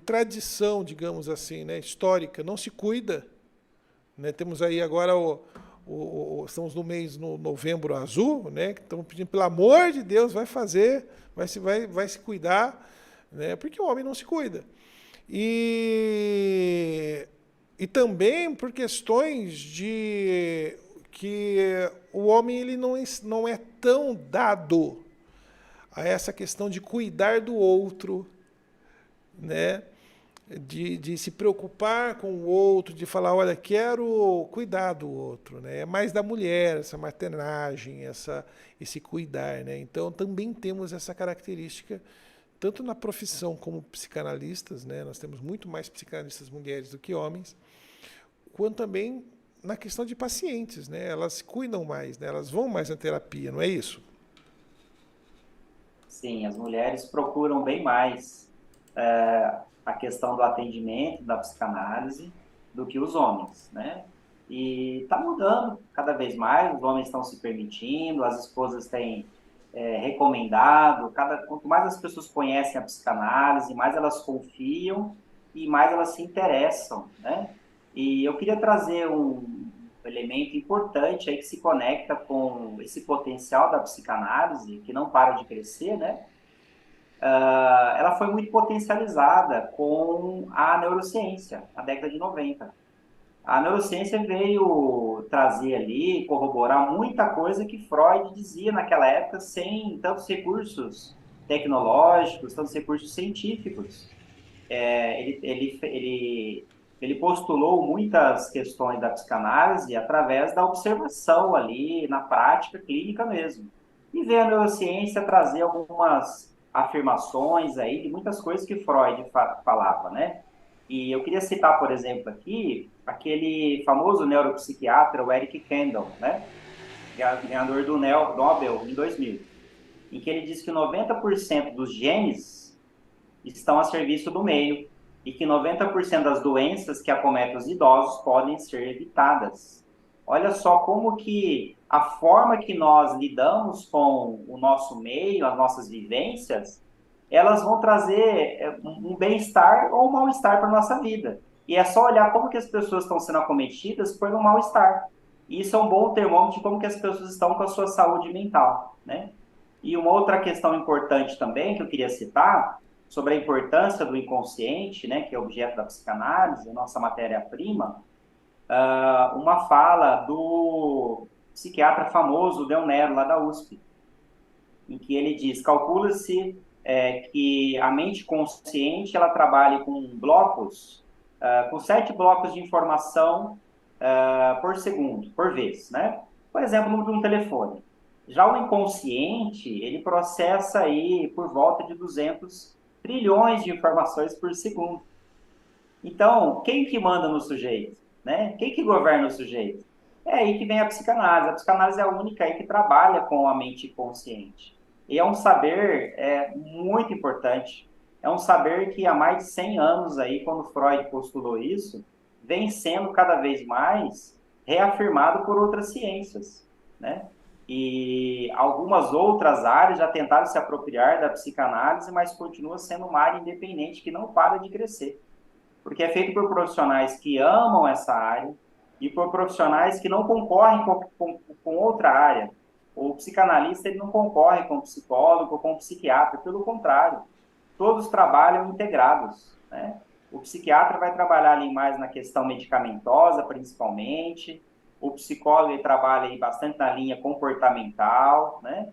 tradição, digamos assim, né, histórica, não se cuida. Né? Temos aí agora estamos no mês no Novembro Azul, né? Que estamos pedindo, pelo amor de Deus, vai fazer, vai se cuidar, né? Porque o homem não se cuida. E também por questões de que o homem ele não é tão dado a essa questão de cuidar do outro, né? De se preocupar com o outro, de falar, olha, quero cuidar do outro, né? É mais da mulher, essa maternagem, esse cuidar, né? Então também temos essa característica, tanto na profissão como psicanalistas, né? Nós temos muito mais psicanalistas mulheres do que homens, quanto também na questão de pacientes, né? Elas se cuidam mais, né? Elas vão mais na terapia, não é isso? Sim, as mulheres procuram bem mais a questão do atendimento, da psicanálise, do que os homens, né? E está mudando cada vez mais, os homens estão se permitindo, as esposas têm recomendado, quanto mais as pessoas conhecem a psicanálise, mais elas confiam e mais elas se interessam, né? E eu queria trazer um elemento importante aí que se conecta com esse potencial da psicanálise, que não para de crescer, né? Ela foi muito potencializada com a neurociência, na década de 90. A neurociência veio trazer ali, corroborar muita coisa que Freud dizia naquela época, sem tantos recursos tecnológicos, tantos recursos científicos. Ele postulou muitas questões da psicanálise através da observação ali, na prática clínica mesmo. E veio a neurociência trazer algumas afirmações aí de muitas coisas que Freud falava, né? E eu queria citar, por exemplo, aqui, aquele famoso neuropsiquiatra, o Eric Kandel, né? Ganhador do Nobel em 2000, em que ele diz que 90% dos genes estão a serviço do meio e que 90% das doenças que acometem os idosos podem ser evitadas. Olha só como que a forma que nós lidamos com o nosso meio, as nossas vivências, elas vão trazer um bem-estar ou um mal-estar para a nossa vida. E é só olhar como que as pessoas estão sendo acometidas por um mal-estar. E isso é um bom termômetro de como que as pessoas estão com a sua saúde mental, né? E uma outra questão importante também que eu queria citar, sobre a importância do inconsciente, né, que é objeto da psicanálise, a nossa matéria-prima, uma fala do psiquiatra famoso, Del Nero, lá da USP, em que ele diz, calcula-se que a mente consciente, ela trabalha com blocos, com 7 blocos de informação por segundo, por vez, né? Por exemplo, no de um telefone. Já o inconsciente, ele processa aí por volta de 200 trilhões de informações por segundo. Então, quem que manda no sujeito? Né? Quem que governa o sujeito? É aí que vem a psicanálise. A psicanálise é a única aí que trabalha com a mente consciente. E é um saber muito importante. É um saber que há mais de 100 anos, aí, quando Freud postulou isso, vem sendo cada vez mais reafirmado por outras ciências, né? E algumas outras áreas já tentaram se apropriar da psicanálise, mas continua sendo uma área independente que não para de crescer. Porque é feito por profissionais que amam essa área e por profissionais que não concorrem com outra área. O psicanalista ele não concorre com o psicólogo ou com o psiquiatra, pelo contrário. Todos trabalham integrados, né? O psiquiatra vai trabalhar ali mais na questão medicamentosa, principalmente. O psicólogo ele trabalha aí bastante na linha comportamental, né?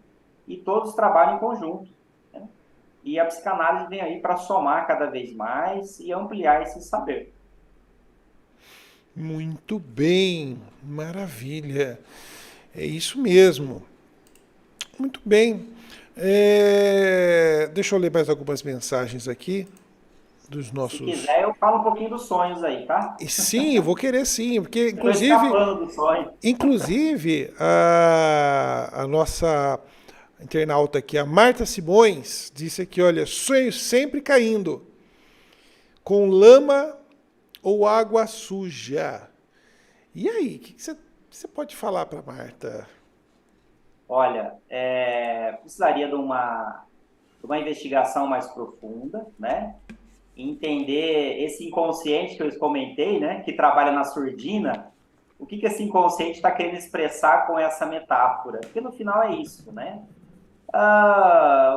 E todos trabalham em conjunto, né? E a psicanálise vem aí para somar cada vez mais e ampliar esse saber. Muito bem, maravilha. É isso mesmo. Muito bem. Deixa eu ler mais algumas mensagens aqui dos nossos... Se quiser, eu falo um pouquinho dos sonhos aí, tá? Sim, eu vou querer sim, porque inclusive a nossa internauta aqui, a Marta Simões, disse aqui, olha, sonhos sempre caindo, com lama ou água suja. E aí, o que você pode falar para Marta? Olha, precisaria de uma investigação mais profunda, né? Entender esse inconsciente que eu comentei, né? Que trabalha na surdina, O que esse inconsciente está querendo expressar com essa metáfora? Porque no final é isso, né?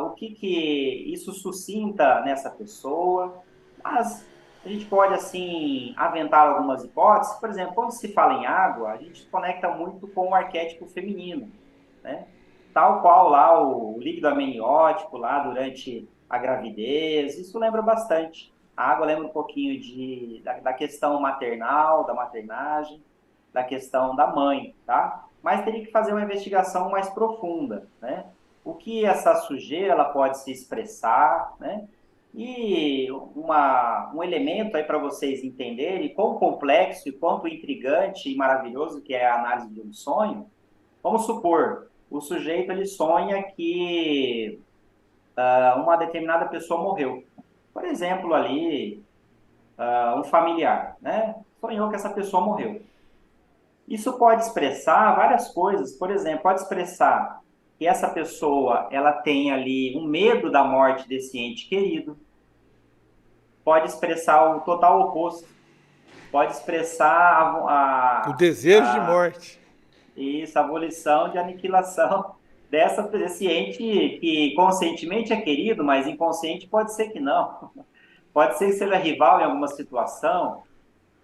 O que isso suscita nessa pessoa? Mas a gente pode, assim, aventar algumas hipóteses. Por exemplo, quando se fala em água, a gente se conecta muito com o arquétipo feminino, né? Tal qual lá o líquido amniótico lá durante a gravidez, isso lembra bastante. A água lembra um pouquinho da questão maternal, da maternagem, da questão da mãe, tá? Mas teria que fazer uma investigação mais profunda, né? O que essa sujeira ela pode se expressar, né? E um elemento aí para vocês entenderem quão complexo e quanto intrigante e maravilhoso que é a análise de um sonho. Vamos supor, o sujeito ele sonha que uma determinada pessoa morreu. Por exemplo, ali, um familiar, né? Sonhou que essa pessoa morreu. Isso pode expressar várias coisas. Por exemplo, pode expressar que essa pessoa ela tem ali um medo da morte desse ente querido. Pode expressar o total oposto. Pode expressar O desejo de morte. isso, a abolição de aniquilação desse ente que conscientemente é querido, mas inconsciente pode ser que não. Pode ser que seja rival em alguma situação.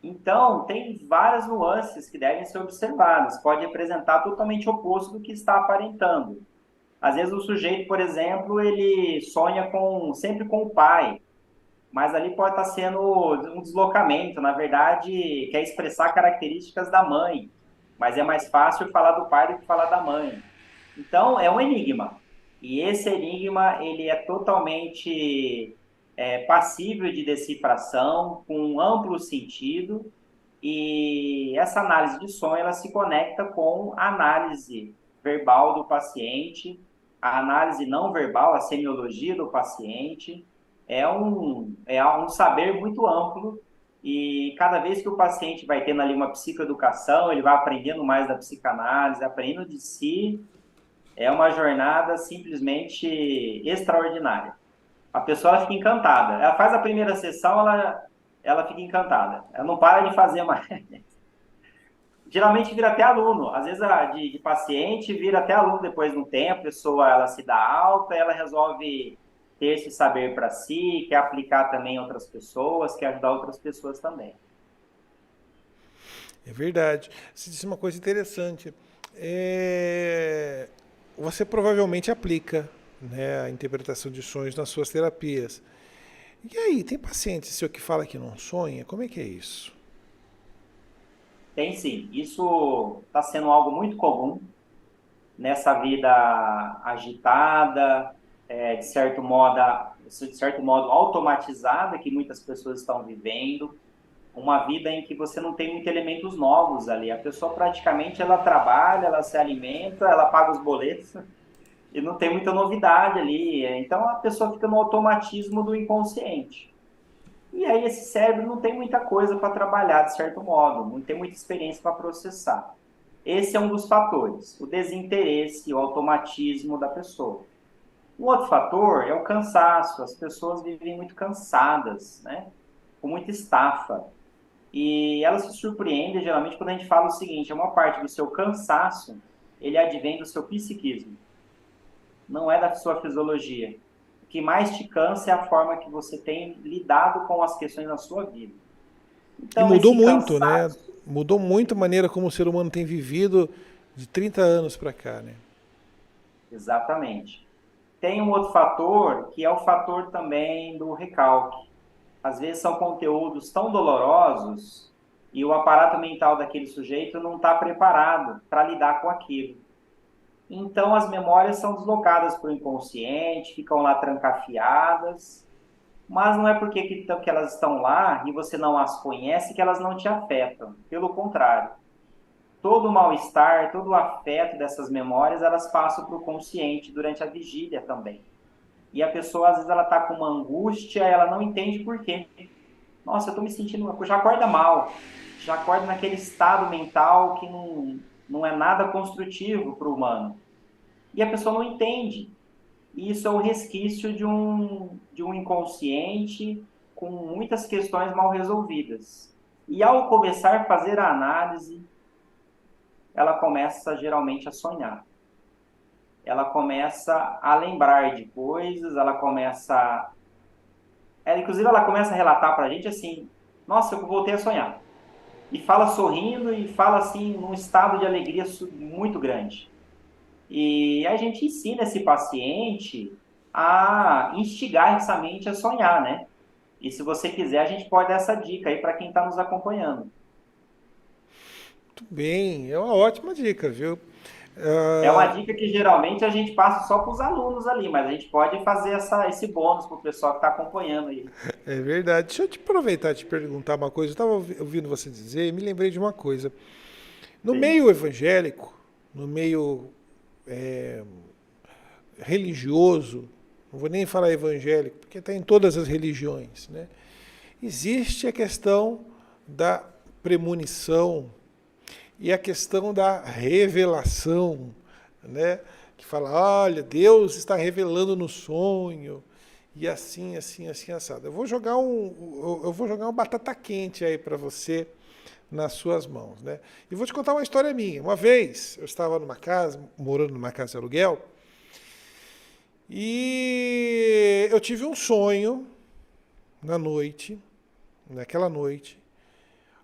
Então, tem várias nuances que devem ser observadas. Pode representar totalmente o oposto do que está aparentando. Às vezes o sujeito, por exemplo, ele sonha sempre com o pai, mas ali pode estar sendo um deslocamento. Na verdade, quer expressar características da mãe, mas é mais fácil falar do pai do que falar da mãe. Então, é um enigma. E esse enigma, ele é totalmente passível de decifração, com um amplo sentido, e essa análise de sonho, ela se conecta com a análise verbal do paciente, a análise não verbal, a semiologia do paciente, é um saber muito amplo, e cada vez que o paciente vai tendo ali uma psicoeducação, ele vai aprendendo mais da psicanálise, aprendendo de si, é uma jornada simplesmente extraordinária. A pessoa ela fica encantada. Ela faz a primeira sessão, ela fica encantada. Ela não para de fazer mais. Geralmente vira até aluno. Às vezes de paciente vira até aluno depois de um tempo. A pessoa ela se dá alta, ela resolve ter esse saber para si, quer aplicar também em outras pessoas, quer ajudar outras pessoas também. É verdade. Você disse uma coisa interessante. Você provavelmente aplica, né, a interpretação de sonhos nas suas terapias. E aí, tem paciente seu que fala que não sonha? Como é que é isso? Tem sim. Isso está sendo algo muito comum nessa vida agitada, de certo modo automatizada que muitas pessoas estão vivendo. Uma vida em que você não tem muitos elementos novos ali. A pessoa praticamente ela trabalha, ela se alimenta, ela paga os boletos e não tem muita novidade ali. Então a pessoa fica no automatismo do inconsciente. E aí esse cérebro não tem muita coisa para trabalhar, de certo modo, não tem muita experiência para processar. Esse é um dos fatores, o desinteresse, o automatismo da pessoa. Um outro fator é o cansaço. As pessoas vivem muito cansadas, né? Com muita estafa. E elas se surpreendem, geralmente, quando a gente fala o seguinte, a maior parte do seu cansaço, ele advém do seu psiquismo. Não é da sua fisiologia. O que mais te cansa é a forma que você tem lidado com as questões na sua vida. E Então, mudou esse muito, né? cansaço... Mudou muito a maneira como o ser humano tem vivido de 30 anos para cá, né? Exatamente. Tem um outro fator, que é o fator também do recalque. Às vezes são conteúdos tão dolorosos e o aparato mental daquele sujeito não está preparado para lidar com aquilo. Então, as memórias são deslocadas para o inconsciente, ficam lá trancafiadas, mas não é porque que elas estão lá e você não as conhece que elas não te afetam. Pelo contrário, todo o mal-estar, todo o afeto dessas memórias, elas passam para o consciente durante a vigília também. E a pessoa, às vezes, ela está com uma angústia, ela não entende por quê. Nossa, eu estou me sentindo... Já acorda mal, já acorda naquele estado mental que não é nada construtivo para o humano. E a pessoa não entende. E isso é o resquício de um inconsciente com muitas questões mal resolvidas. E ao começar a fazer a análise, ela começa geralmente a sonhar. Ela começa a lembrar de coisas, inclusive ela começa a relatar para a gente assim, nossa, eu voltei a sonhar. E fala sorrindo e fala assim, num estado de alegria muito grande. E a gente ensina esse paciente a instigar essa mente a sonhar, né? E se você quiser, a gente pode dar essa dica aí para quem está nos acompanhando. Muito bem, é uma ótima dica, viu? É uma Ah, dica que geralmente a gente passa só para os alunos ali, mas a gente pode fazer esse bônus para o pessoal que está acompanhando aí. é verdade. Deixa eu te aproveitar e te perguntar uma coisa. Eu estava ouvindo você dizer e me lembrei de uma coisa. No Sim, meio evangélico, no meio é, religioso, não vou nem falar evangélico, porque está em todas as religiões, né? Existe a questão da premonição e a questão da revelação, né? Que fala, olha, Deus está revelando no sonho e assim, assim, assim, assado. Eu vou jogar uma batata quente aí para você nas suas mãos, né? E vou te contar uma história minha. Uma vez eu estava numa casa, morando numa casa de aluguel, e eu tive um sonho na noite, naquela noite,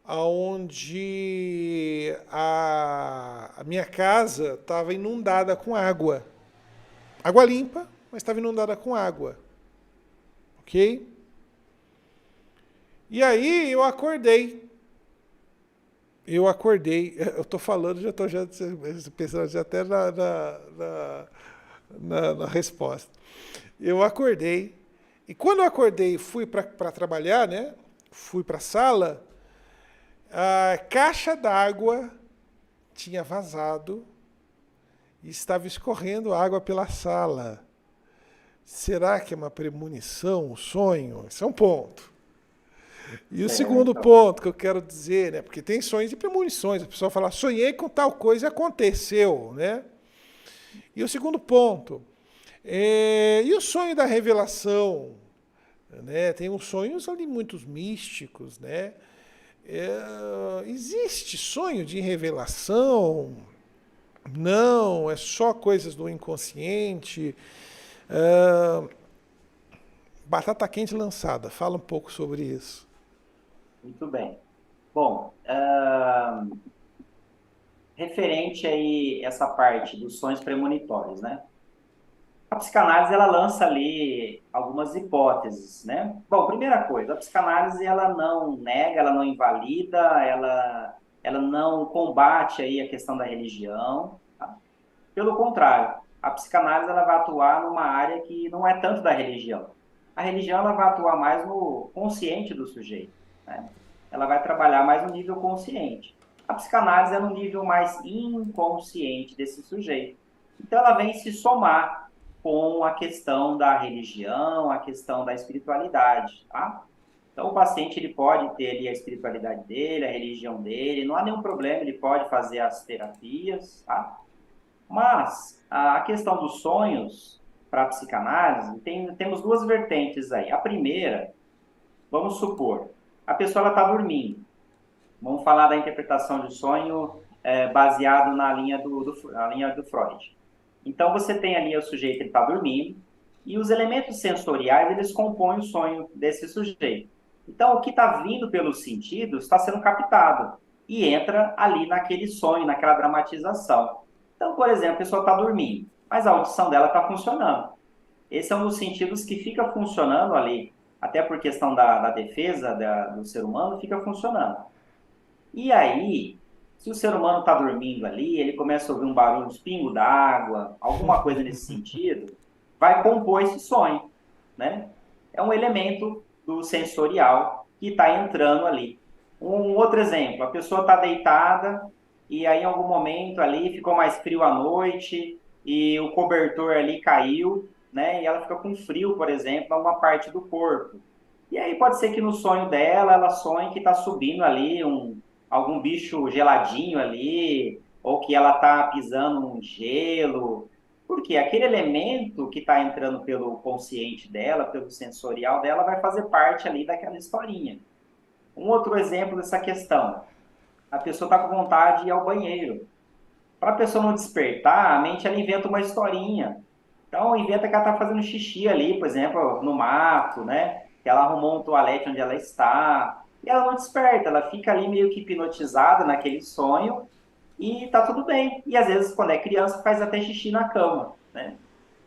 onde a minha casa estava inundada com água. Água limpa, mas estava inundada com água. Ok? E aí eu acordei. Eu estou falando, já estou pensando já até na resposta. Eu acordei. E quando eu acordei e fui para trabalhar, né? Fui para a sala, a caixa d'água tinha vazado e estava escorrendo água pela sala. Será que é uma premonição, um sonho? Esse é um ponto. E o segundo certo. ponto que eu quero dizer, né? Porque tem sonhos e premonições. A pessoa fala, sonhei com tal coisa e aconteceu, né? E o segundo ponto, e o sonho da revelação, né? Tem uns sonhos ali muitos místicos, né? Existe sonho de revelação? Não, é só coisas do inconsciente. É, batata quente lançada, fala um pouco sobre isso. Muito bem. Bom, referente aí essa parte dos sonhos premonitórios, né? A psicanálise ela lança ali algumas hipóteses, né? Bom, primeira coisa, a psicanálise ela não nega, ela não invalida, ela não combate aí a questão da religião, tá? Pelo contrário, a psicanálise ela vai atuar numa área que não é tanto da religião. A religião ela vai atuar mais no consciente do sujeito, né? Ela vai trabalhar mais no nível consciente. A psicanálise é no nível mais inconsciente desse sujeito. Então ela vem se somar com a questão da religião, a questão da espiritualidade, tá? Então o paciente ele pode ter ali a espiritualidade dele, a religião dele, não há nenhum problema, ele pode fazer as terapias, tá? Mas a questão dos sonhos para a psicanálise, temos duas vertentes aí. A primeira, vamos supor, a pessoa está dormindo. Vamos falar da interpretação de sonho baseado na linha na linha do Freud. Então, você tem ali o sujeito que está dormindo e os elementos sensoriais, eles compõem o sonho desse sujeito. Então, o que está vindo pelos sentidos está sendo captado e entra ali naquele sonho, naquela dramatização. Então, por exemplo, a pessoa está dormindo, mas a audição dela está funcionando. Esse é um dos sentidos que fica funcionando ali, até por questão da defesa do ser humano, fica funcionando. E aí, se o ser humano está dormindo ali, ele começa a ouvir um barulho, uns pingos d'água, alguma coisa nesse sentido, vai compor esse sonho, né? É um elemento do sensorial que está entrando ali. Um outro exemplo, a pessoa está deitada e aí em algum momento ali ficou mais frio à noite e o cobertor ali caiu, né? E ela fica com frio, por exemplo, em alguma parte do corpo. E aí pode ser que no sonho dela, ela sonhe que está subindo ali algum bicho geladinho ali, ou que ela está pisando num gelo. Porque aquele elemento que está entrando pelo consciente dela, pelo sensorial dela, vai fazer parte ali daquela historinha. Um outro exemplo dessa questão. A pessoa está com vontade de ir ao banheiro. Para a pessoa não despertar, a mente ela inventa uma historinha. Então, inventa que ela está fazendo xixi ali, por exemplo, no mato, né? Que ela arrumou um toalete onde ela está. E ela não desperta, ela fica ali meio que hipnotizada naquele sonho e tá tudo bem. E às vezes, quando é criança, faz até xixi na cama, né?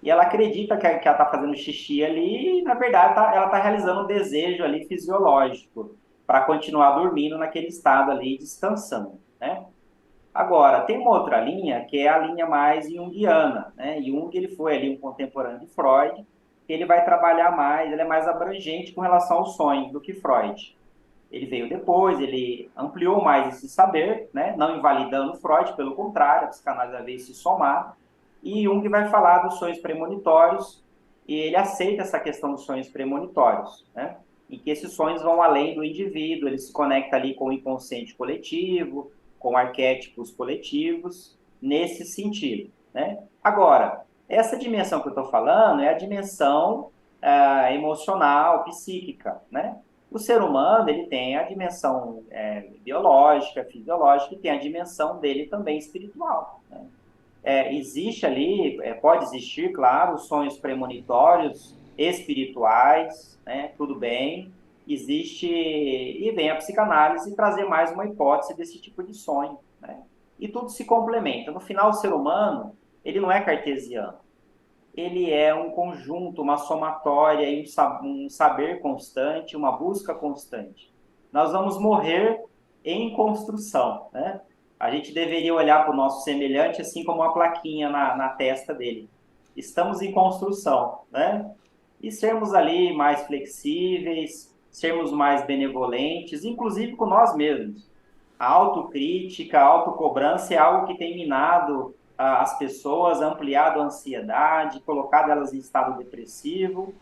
E ela acredita que ela tá fazendo xixi ali e, na verdade, ela tá realizando um desejo ali fisiológico para continuar dormindo naquele estado ali, descansando, né? Agora, tem uma outra linha, que é a linha mais junguiana, né? Jung, ele foi ali um contemporâneo de Freud, que ele vai trabalhar mais, ele é mais abrangente com relação aos sonhos do que Freud. Ele veio depois, ele ampliou mais esse saber, né? Não invalidando Freud, pelo contrário, a psicanálise veio se somar, e Jung vai falar dos sonhos premonitórios, e ele aceita essa questão dos sonhos premonitórios, né? E que esses sonhos vão além do indivíduo, ele se conecta ali com o inconsciente coletivo, com arquétipos coletivos, nesse sentido, né? Agora, essa dimensão que eu estou falando é a dimensão emocional, psíquica, né? O ser humano, ele tem a dimensão biológica, fisiológica, e tem a dimensão dele também espiritual, né? Existe ali, pode existir, claro, os sonhos premonitórios espirituais, né? Tudo bem, existe, e vem a psicanálise trazer mais uma hipótese desse tipo de sonho, né? E tudo se complementa. No final, o ser humano, ele não é cartesiano, ele é um conjunto, uma somatória, e um saber constante, uma busca constante. Nós vamos morrer em construção, né? A gente deveria olhar para o nosso semelhante assim como uma plaquinha na testa dele. Estamos em construção, né? E sermos ali mais flexíveis, sermos mais benevolentes, inclusive com nós mesmos. A autocrítica, a autocobrança é algo que tem minado as pessoas, ampliado a ansiedade, colocado elas em estado depressivo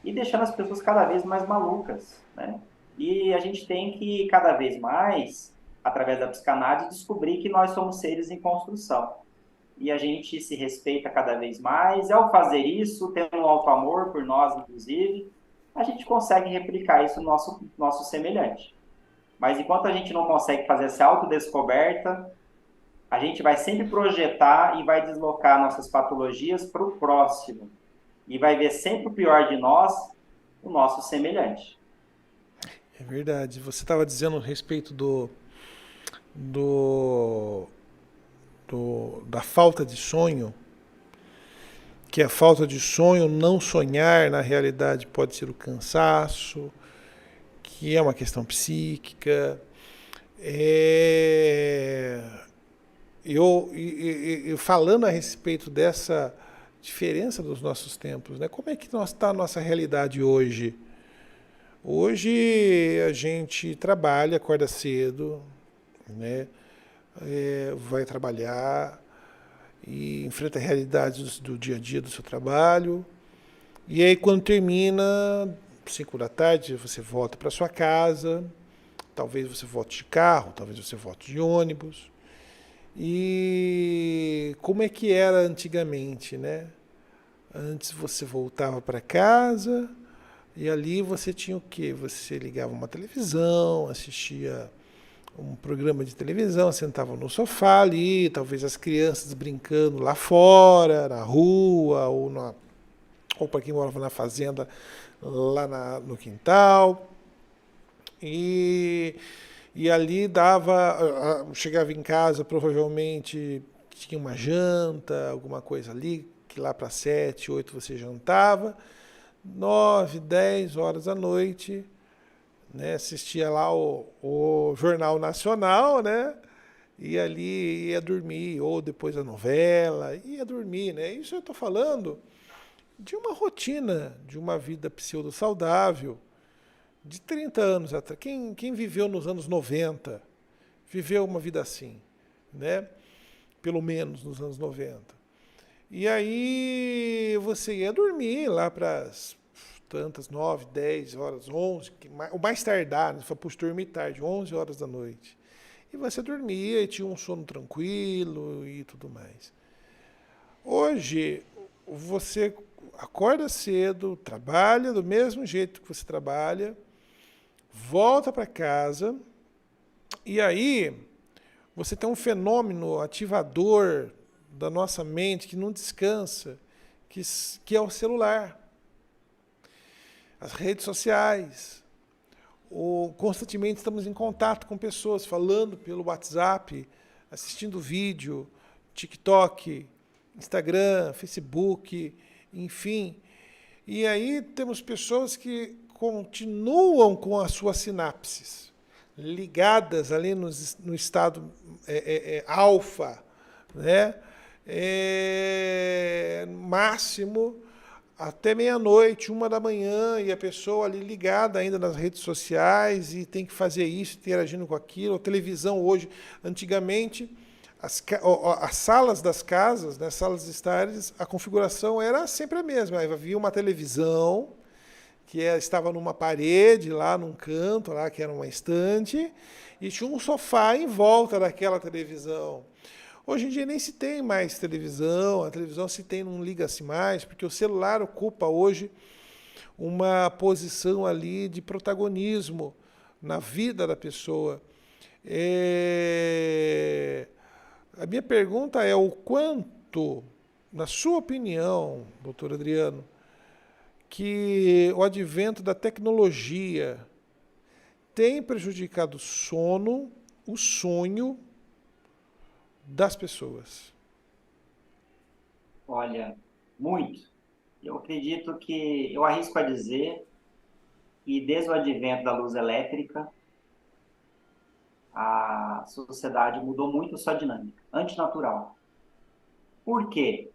e deixando as pessoas cada vez mais malucas, né? E a gente tem que, cada vez mais, através da psicanálise, descobrir que nós somos seres em construção. E a gente se respeita cada vez mais. E ao fazer isso, tendo um alto amor por nós, inclusive, a gente consegue replicar isso no nosso semelhante. Mas enquanto a gente não consegue fazer essa autodescoberta, a gente vai sempre projetar e vai deslocar nossas patologias para o próximo. E vai ver sempre o pior de nós, o nosso semelhante. É verdade. Você estava dizendo a respeito da falta de sonho, que a falta de sonho, não sonhar, na realidade pode ser o cansaço, que é uma questão psíquica. Eu falando a respeito dessa diferença dos nossos tempos, né? Como é que está a nossa realidade hoje? Hoje a gente trabalha, acorda cedo, né? Vai trabalhar e enfrenta a realidade do dia a dia do seu trabalho. E aí quando termina, 5 da tarde, você volta para sua casa, talvez você volte de carro, talvez você volte de ônibus. E como é que era antigamente, né? Antes você voltava para casa e ali você tinha o quê? Você ligava uma televisão, assistia um programa de televisão, sentava no sofá ali, talvez as crianças brincando lá fora, na rua, ou para quem morava na fazenda, lá no quintal. E ali chegava em casa, provavelmente tinha uma janta, alguma coisa ali, que lá para 7, 8 você jantava, 9, 10 horas da noite, né, assistia lá o Jornal Nacional, né, e ali ia dormir, ou depois a novela, ia dormir, né. Isso eu estou falando de uma rotina, de uma vida pseudo-saudável, de 30 anos atrás. Quem viveu nos anos 90, viveu uma vida assim, né? Pelo menos nos anos 90. E aí você ia dormir lá para tantas, 9, 10 horas, 11, o mais tardar, se for para dormir tarde, 11 horas da noite. E você dormia e tinha um sono tranquilo e tudo mais. Hoje, você acorda cedo, trabalha do mesmo jeito que você trabalha, volta para casa e aí Você tem um fenômeno ativador da nossa mente que não descansa, que é o celular, as redes sociais. Constantemente estamos em contato com pessoas, falando pelo WhatsApp, assistindo vídeo, TikTok, Instagram, Facebook, enfim. E aí temos pessoas que continuam com as suas sinapses ligadas ali no estado alfa, né? Máximo até meia-noite, 1 da manhã, e a pessoa ali ligada ainda nas redes sociais e tem que fazer isso, interagindo com aquilo. A televisão hoje, antigamente, as salas das casas, né, salas de estares, a configuração era sempre a mesma. Havia uma televisão que estava numa parede, lá num canto, lá que era uma estante, e tinha um sofá em volta daquela televisão. Hoje em dia nem se tem mais televisão, a televisão se tem não liga-se mais, porque o celular ocupa hoje uma posição ali de protagonismo na vida da pessoa. A minha pergunta é o quanto, na sua opinião, doutor Adriano, que o advento da tecnologia tem prejudicado o sono, o sonho das pessoas? Olha, muito. Eu acredito eu arrisco a dizer que desde o advento da luz elétrica, a sociedade mudou muito sua dinâmica, antinatural. Por quê?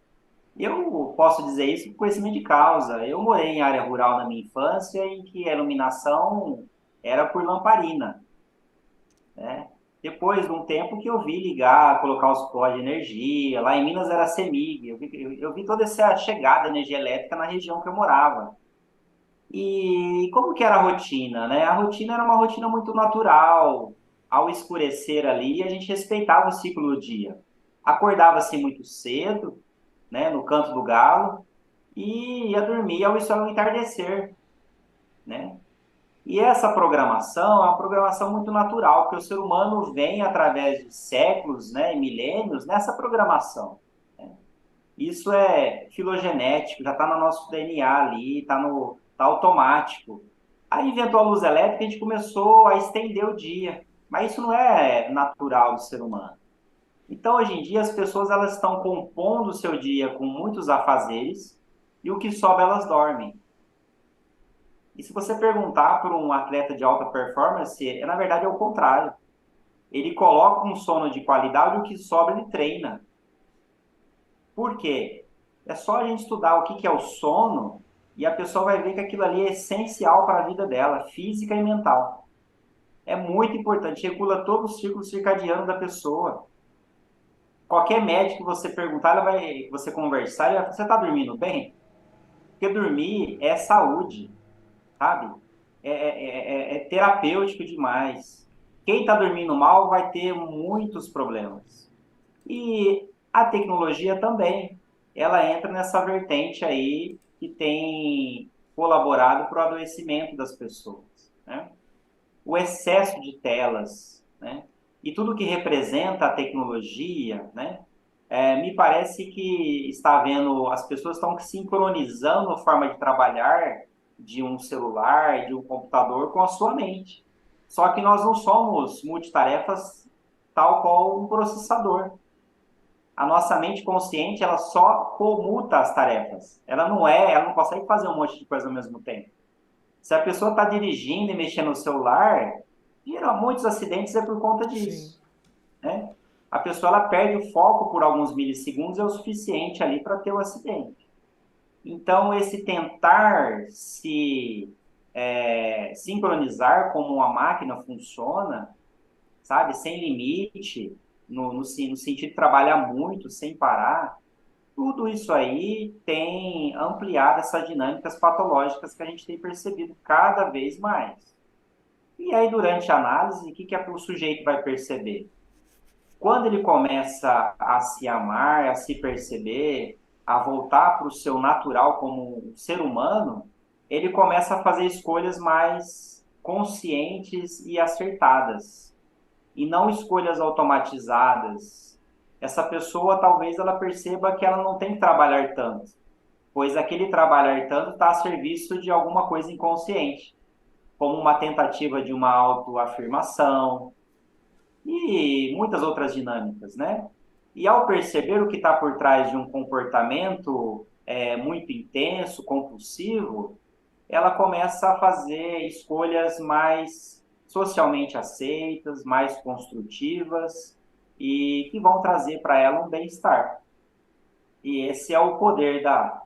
Eu posso dizer isso por conhecimento de causa. Eu morei em área rural na minha infância em que a iluminação era por lamparina, né? Depois de um tempo que eu vi ligar, colocar os pós de energia, lá em Minas era CEMIG, eu vi toda essa chegada de energia elétrica na região que eu morava. E como que era a rotina, né? A rotina era uma rotina muito natural. Ao escurecer ali, a gente respeitava o ciclo do dia. Acordava-se muito cedo, né, no canto do galo, e ia dormir ao entardecer, né? E essa programação é uma programação muito natural, porque o ser humano vem através de séculos, né, e milênios nessa programação, né? Isso é filogenético, já está no nosso DNA ali, tá automático. Aí inventou a luz elétrica, a gente começou a estender o dia, mas isso não é natural do ser humano. Então, hoje em dia, as pessoas elas estão compondo o seu dia com muitos afazeres e o que sobra elas dormem. E se você perguntar para um atleta de alta performance, na verdade é o contrário. Ele coloca um sono de qualidade e o que sobra ele treina. Por quê? É só a gente estudar o que é o sono e a pessoa vai ver que aquilo ali é essencial para a vida dela, física e mental. É muito importante, regula todo o ciclo circadiano da pessoa. Qualquer médico que você perguntar, você conversar, ele vai falar, você está dormindo bem? Porque dormir é saúde, sabe? É terapêutico demais. Quem está dormindo mal vai ter muitos problemas. E a tecnologia também, ela entra nessa vertente aí que tem colaborado para o adoecimento das pessoas, né? O excesso de telas, né? E tudo que representa a tecnologia, né? Me parece que está havendo, as pessoas estão sincronizando a forma de trabalhar de um celular, de um computador com a sua mente. Só que nós não somos multitarefas tal qual um processador. A nossa mente consciente, ela só comuta as tarefas. Ela não consegue fazer um monte de coisa ao mesmo tempo. Se a pessoa está dirigindo e mexendo no celular, muitos acidentes é por conta disso, né? A pessoa ela perde o foco por alguns milissegundos, é o suficiente ali para ter o acidente. Então, esse tentar se sincronizar como uma máquina funciona, sabe, sem limite, no sentido de trabalhar muito, sem parar, tudo isso aí tem ampliado essas dinâmicas patológicas que a gente tem percebido cada vez mais. E aí, durante a análise, o que o sujeito vai perceber? Quando ele começa a se amar, a se perceber, a voltar para o seu natural como um ser humano, ele começa a fazer escolhas mais conscientes e acertadas. e não escolhas automatizadas, essa pessoa talvez ela perceba que ela não tem que trabalhar tanto, pois aquele trabalhar tanto está a serviço de alguma coisa inconsciente, como uma tentativa de uma autoafirmação e muitas outras dinâmicas, né? E ao perceber o que está por trás de um comportamento muito intenso, compulsivo, ela começa a fazer escolhas mais socialmente aceitas, mais construtivas e que vão trazer para ela um bem-estar. E esse é o poder da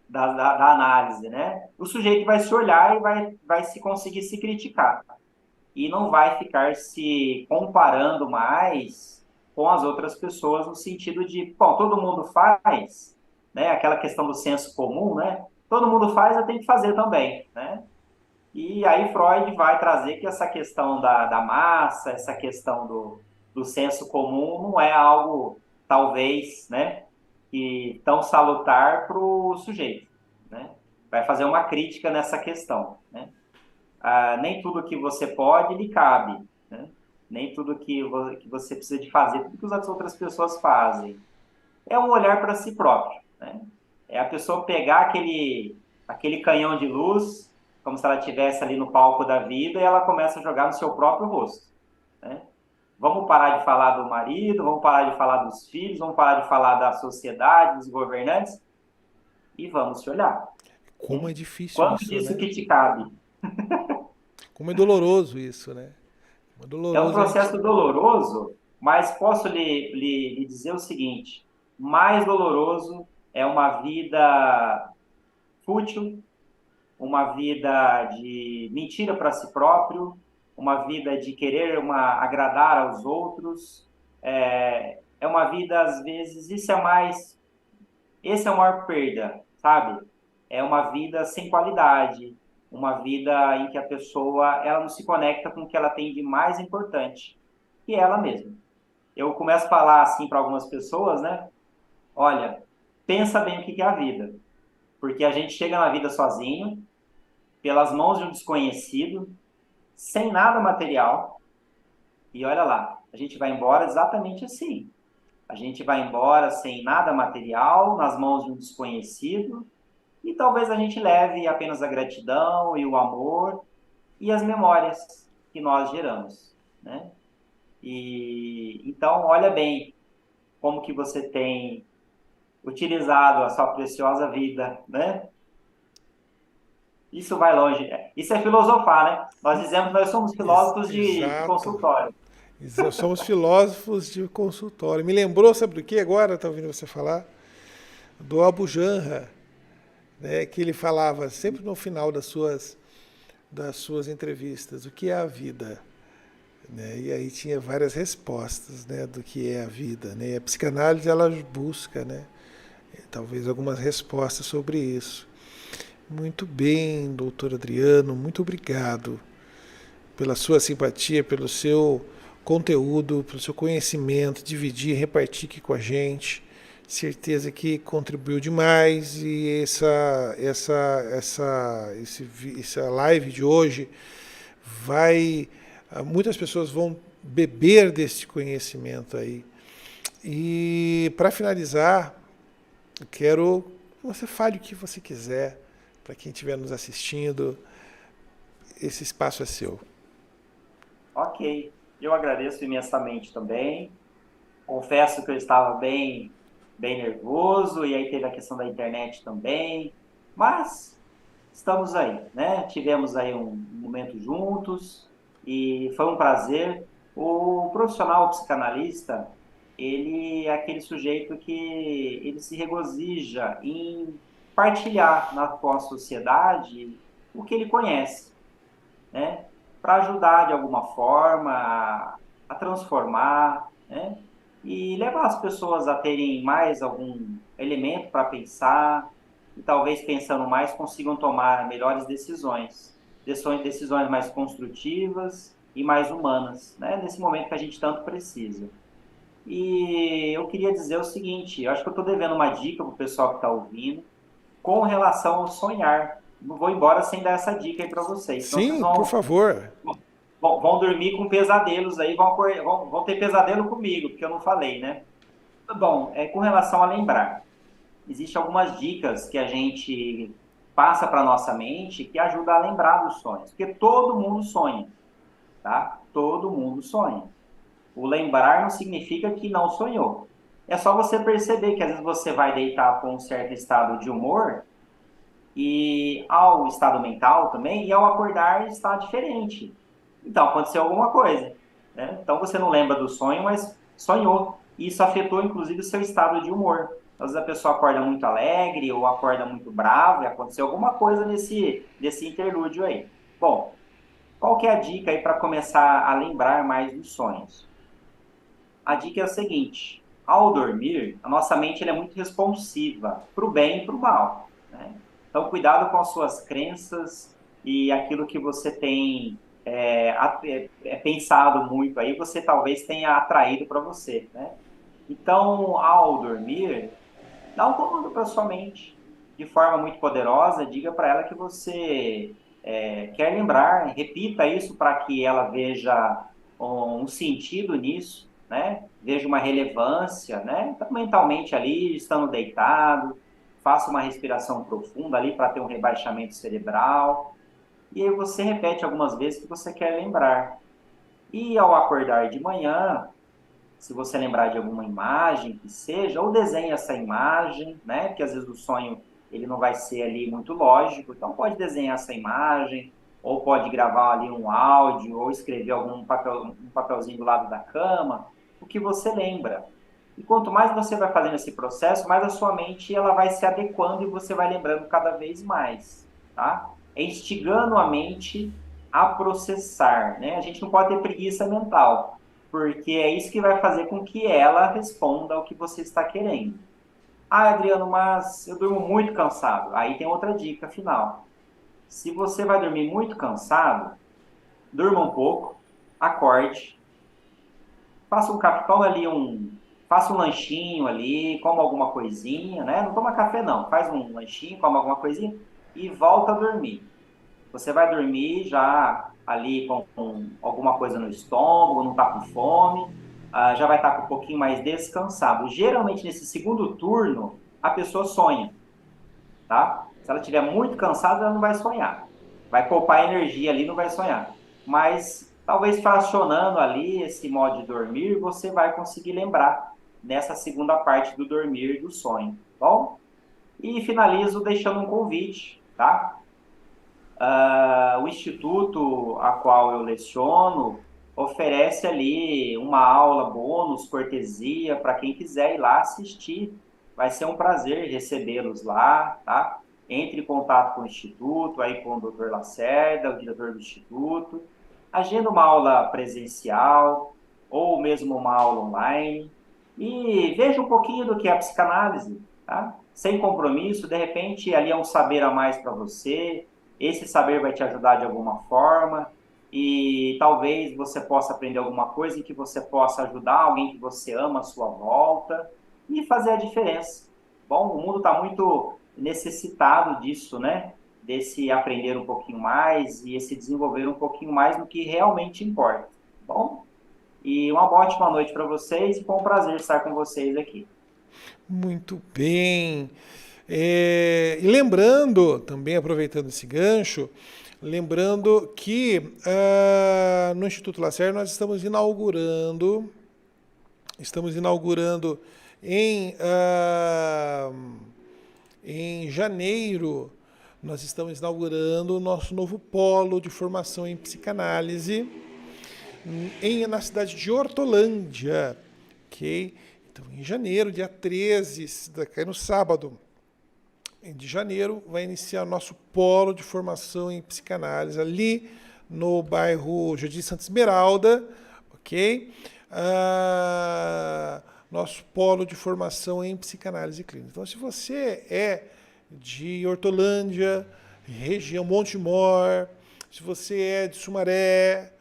análise, né? O sujeito vai se olhar e vai se conseguir se criticar. E não vai ficar se comparando mais com as outras pessoas no sentido de, bom, todo mundo faz, né? Aquela questão do senso comum, né? Todo mundo faz, eu tenho que fazer também, né? E aí Freud vai trazer que essa questão da massa, essa questão do senso comum não é algo, talvez, né, que tão salutar para o sujeito, né? Vai fazer uma crítica nessa questão, né? Nem tudo que você pode lhe cabe, né? Nem tudo que você precisa de fazer, tudo que as outras pessoas fazem. É um olhar para si próprio, né? É a pessoa pegar aquele canhão de luz, como se ela estivesse ali no palco da vida, e ela começa a jogar no seu próprio rosto, né? Vamos parar de falar do marido, vamos parar de falar dos filhos, vamos parar de falar da sociedade, dos governantes, e vamos se olhar. Como é difícil Quanto isso, disso né? que te cabe? Como é doloroso isso, né? Como é É um doloroso a processo gente... doloroso, mas posso lhe dizer o seguinte: mais doloroso é uma vida fútil, uma vida de mentira para si próprio, uma vida de querer agradar aos outros. É uma vida, às vezes, esse é a maior perda, sabe? É uma vida sem qualidade, uma vida em que a pessoa ela não se conecta com o que ela tem de mais importante, que é ela mesma. Eu começo a falar assim para algumas pessoas, né? Olha, pensa bem o que é a vida, porque a gente chega na vida sozinho, pelas mãos de um desconhecido, sem nada material, e olha lá, a gente vai embora exatamente assim. A gente vai embora sem nada material, nas mãos de um desconhecido, e talvez a gente leve apenas a gratidão e o amor e as memórias que nós geramos, né? E então, olha bem como que você tem utilizado a sua preciosa vida, né? Isso vai longe. Isso é filosofar, né? Nós dizemos que nós somos filósofos de Exato. consultório. Somos filósofos de consultório. Me lembrou, sabe do que agora? Está ouvindo você falar? Do Abu Janra, né? Que ele falava sempre no final das suas entrevistas, o que é a vida? Né? E aí tinha várias respostas, né, do que é a vida. Né? E a psicanálise ela busca, né, talvez algumas respostas sobre isso. Muito bem, doutor Adriano, muito obrigado pela sua simpatia, pelo seu conteúdo, pelo seu conhecimento, dividir, repartir aqui com a gente. Certeza que contribuiu demais e essa live de hoje muitas pessoas vão beber desse conhecimento aí. E para finalizar, eu quero que você fale o que você quiser para quem estiver nos assistindo. Esse espaço é seu. Ok, eu agradeço imensamente também. Confesso que eu estava bem nervoso e aí teve a questão da internet também, mas estamos aí, né? Tivemos aí um momento juntos e foi um prazer. O profissional psicanalista, ele é aquele sujeito que ele se regozija em partilhar com a sociedade o que ele conhece, né? Para ajudar de alguma forma a transformar, né? E levar as pessoas a terem mais algum elemento para pensar e talvez pensando mais consigam tomar melhores decisões mais construtivas e mais humanas, né? Nesse momento que a gente tanto precisa. E eu queria dizer o seguinte, eu acho que eu estou devendo uma dica para o pessoal que está ouvindo com relação ao sonhar. Não vou embora sem dar essa dica aí para vocês, senão vocês Sim, por vão favor. vão dormir com pesadelos aí, vão ter pesadelo comigo, porque eu não falei, né? Bom, com relação a lembrar, existem algumas dicas que a gente passa para nossa mente que ajuda a lembrar dos sonhos, porque todo mundo sonha, tá? Todo mundo sonha. O lembrar não significa que não sonhou. É só você perceber que às vezes você vai deitar com um certo estado de humor e ao estado mental também, e ao acordar está diferente. Então, aconteceu alguma coisa, né? Então, você não lembra do sonho, mas sonhou. E isso afetou, inclusive, o seu estado de humor. Às vezes a pessoa acorda muito alegre ou acorda muito brava e aconteceu alguma coisa nesse interlúdio aí. Bom, qual que é a dica aí para começar a lembrar mais dos sonhos? A dica é a seguinte: ao dormir, a nossa mente é muito responsiva para o bem e para o mal, né? Então, cuidado com as suas crenças e aquilo que você tem pensado muito aí, você talvez tenha atraído para você, né? Então, ao dormir, dá um comando para sua mente, de forma muito poderosa, diga para ela que você quer lembrar, repita isso para que ela veja um sentido nisso, né? Veja uma relevância, né? Então, mentalmente ali, estando deitado, faça uma respiração profunda ali para ter um rebaixamento cerebral. E aí você repete algumas vezes que você quer lembrar. E ao acordar de manhã, se você lembrar de alguma imagem que seja, ou desenhe essa imagem, né? Porque às vezes o sonho ele não vai ser ali muito lógico, então pode desenhar essa imagem, ou pode gravar ali um áudio, ou escrever um papelzinho do lado da cama, o que você lembra. E quanto mais você vai fazendo esse processo, mais a sua mente ela vai se adequando e você vai lembrando cada vez mais, tá? É instigando a mente a processar, né? A gente não pode ter preguiça mental, porque é isso que vai fazer com que ela responda ao que você está querendo. Ah, Adriano, mas eu durmo muito cansado. Aí tem outra dica final. Se você vai dormir muito cansado, durma um pouco, acorde, faça um café, faça um lanchinho ali, coma alguma coisinha, né? Não toma café não, faz um lanchinho, coma alguma coisinha e volta a dormir. Você vai dormir já ali com alguma coisa no estômago, não está com fome, já vai estar com um pouquinho mais descansado. Geralmente, nesse segundo turno, a pessoa sonha, tá? Se ela estiver muito cansada, ela não vai sonhar. Vai poupar energia ali, não vai sonhar. Mas, talvez fracionando ali esse modo de dormir, você vai conseguir lembrar nessa segunda parte do dormir do sonho, tá bom? E finalizo deixando um convite, tá? O instituto a qual eu leciono oferece ali uma aula bônus, cortesia, para quem quiser ir lá assistir. Vai ser um prazer recebê-los lá, tá? Entre em contato com o instituto, aí com o Dr. Lacerda, o diretor do instituto. Agenda uma aula presencial ou mesmo uma aula online e veja um pouquinho do que é a psicanálise, tá? Sem compromisso, de repente ali é um saber a mais para você. Esse saber vai te ajudar de alguma forma e talvez você possa aprender alguma coisa em que você possa ajudar alguém que você ama à sua volta e fazer a diferença. Bom, o mundo está muito necessitado disso, né? Desse aprender um pouquinho mais e esse desenvolver um pouquinho mais no que realmente importa. Bom, e uma ótima noite para vocês e foi um prazer estar com vocês aqui. Muito bem. E lembrando, também aproveitando esse gancho, lembrando que no Instituto Lacerda nós estamos inaugurando em janeiro, nós estamos inaugurando o nosso novo polo de formação em psicanálise na cidade de Hortolândia, ok? Então, em janeiro, dia 13, daqui no sábado de janeiro, vai iniciar nosso polo de formação em psicanálise ali no bairro Jardim Santa Esmeralda, ok? Nosso polo de formação em psicanálise clínica. Então, se você é de Hortolândia, região Montemor, se você é de Sumaré,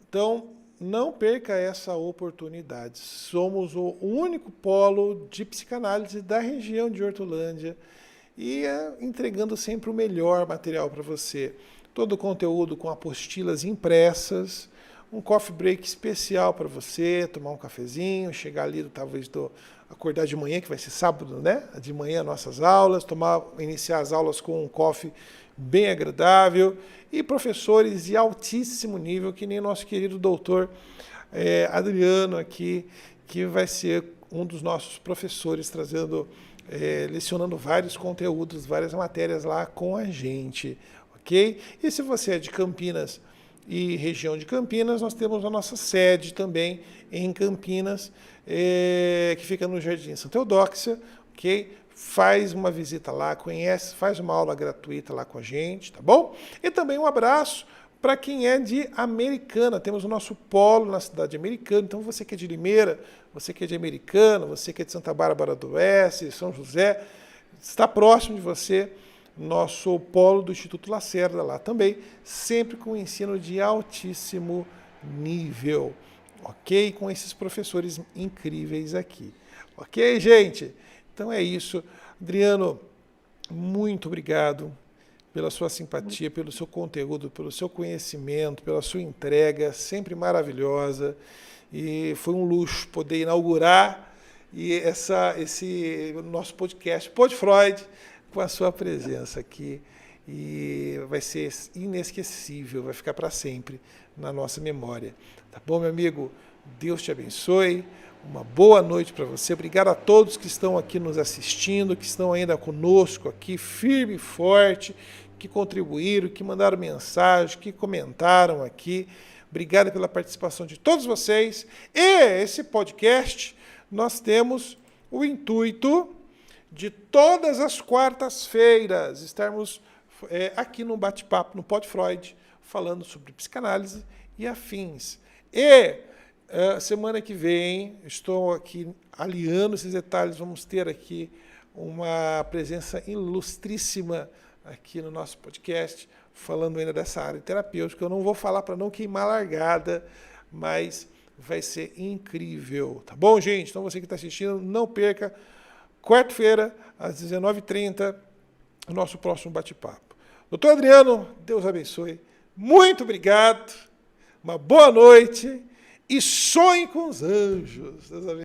então não perca essa oportunidade. Somos o único polo de psicanálise da região de Hortolândia e entregando sempre o melhor material para você. todo o conteúdo com apostilas impressas, um coffee break especial para você, tomar um cafezinho, chegar ali, talvez acordar de manhã, que vai ser sábado, né? De manhã nossas aulas, iniciar as aulas com um coffee bem agradável e professores de altíssimo nível, que nem o nosso querido doutor Adriano aqui, que vai ser um dos nossos professores, lecionando vários conteúdos, várias matérias lá com a gente, ok? E se você é de Campinas e região de Campinas, nós temos a nossa sede também em Campinas, que fica no Jardim Santa Eudóxia, ok? Faz uma visita lá, conhece, faz uma aula gratuita lá com a gente, tá bom? E também um abraço para quem é de Americana. Temos o nosso polo na cidade de Americana. Então, você que é de Limeira, você que é de Americana, você que é de Santa Bárbara do Oeste, São José, está próximo de você, nosso polo do Instituto Lacerda lá também, sempre com ensino de altíssimo nível, ok? Com esses professores incríveis aqui. Ok, gente? Então é isso. Adriano, muito obrigado pela sua simpatia, pelo seu conteúdo, pelo seu conhecimento, pela sua entrega, sempre maravilhosa. E foi um luxo poder inaugurar esse nosso podcast, Pod Freud, com a sua presença aqui. E vai ser inesquecível, vai ficar para sempre na nossa memória. Tá bom, meu amigo? Deus te abençoe. Uma boa noite para você. Obrigado a todos que estão aqui nos assistindo, que estão ainda conosco aqui, firme e forte, que contribuíram, que mandaram mensagem, que comentaram aqui. Obrigado pela participação de todos vocês. E esse podcast, nós temos o intuito de todas as quartas-feiras estarmos aqui no bate-papo, no Pod Freud, falando sobre psicanálise e afins. E semana que vem, estou aqui aliando esses detalhes, vamos ter aqui uma presença ilustríssima aqui no nosso podcast, falando ainda dessa área terapêutica. Eu não vou falar para não queimar a largada, mas vai ser incrível. Tá bom, gente? Então você que está assistindo, não perca, quarta-feira, às 19h30, o nosso próximo bate-papo. Doutor Adriano, Deus abençoe. Muito obrigado, uma boa noite e sonhe com os anjos. Deus abençoe.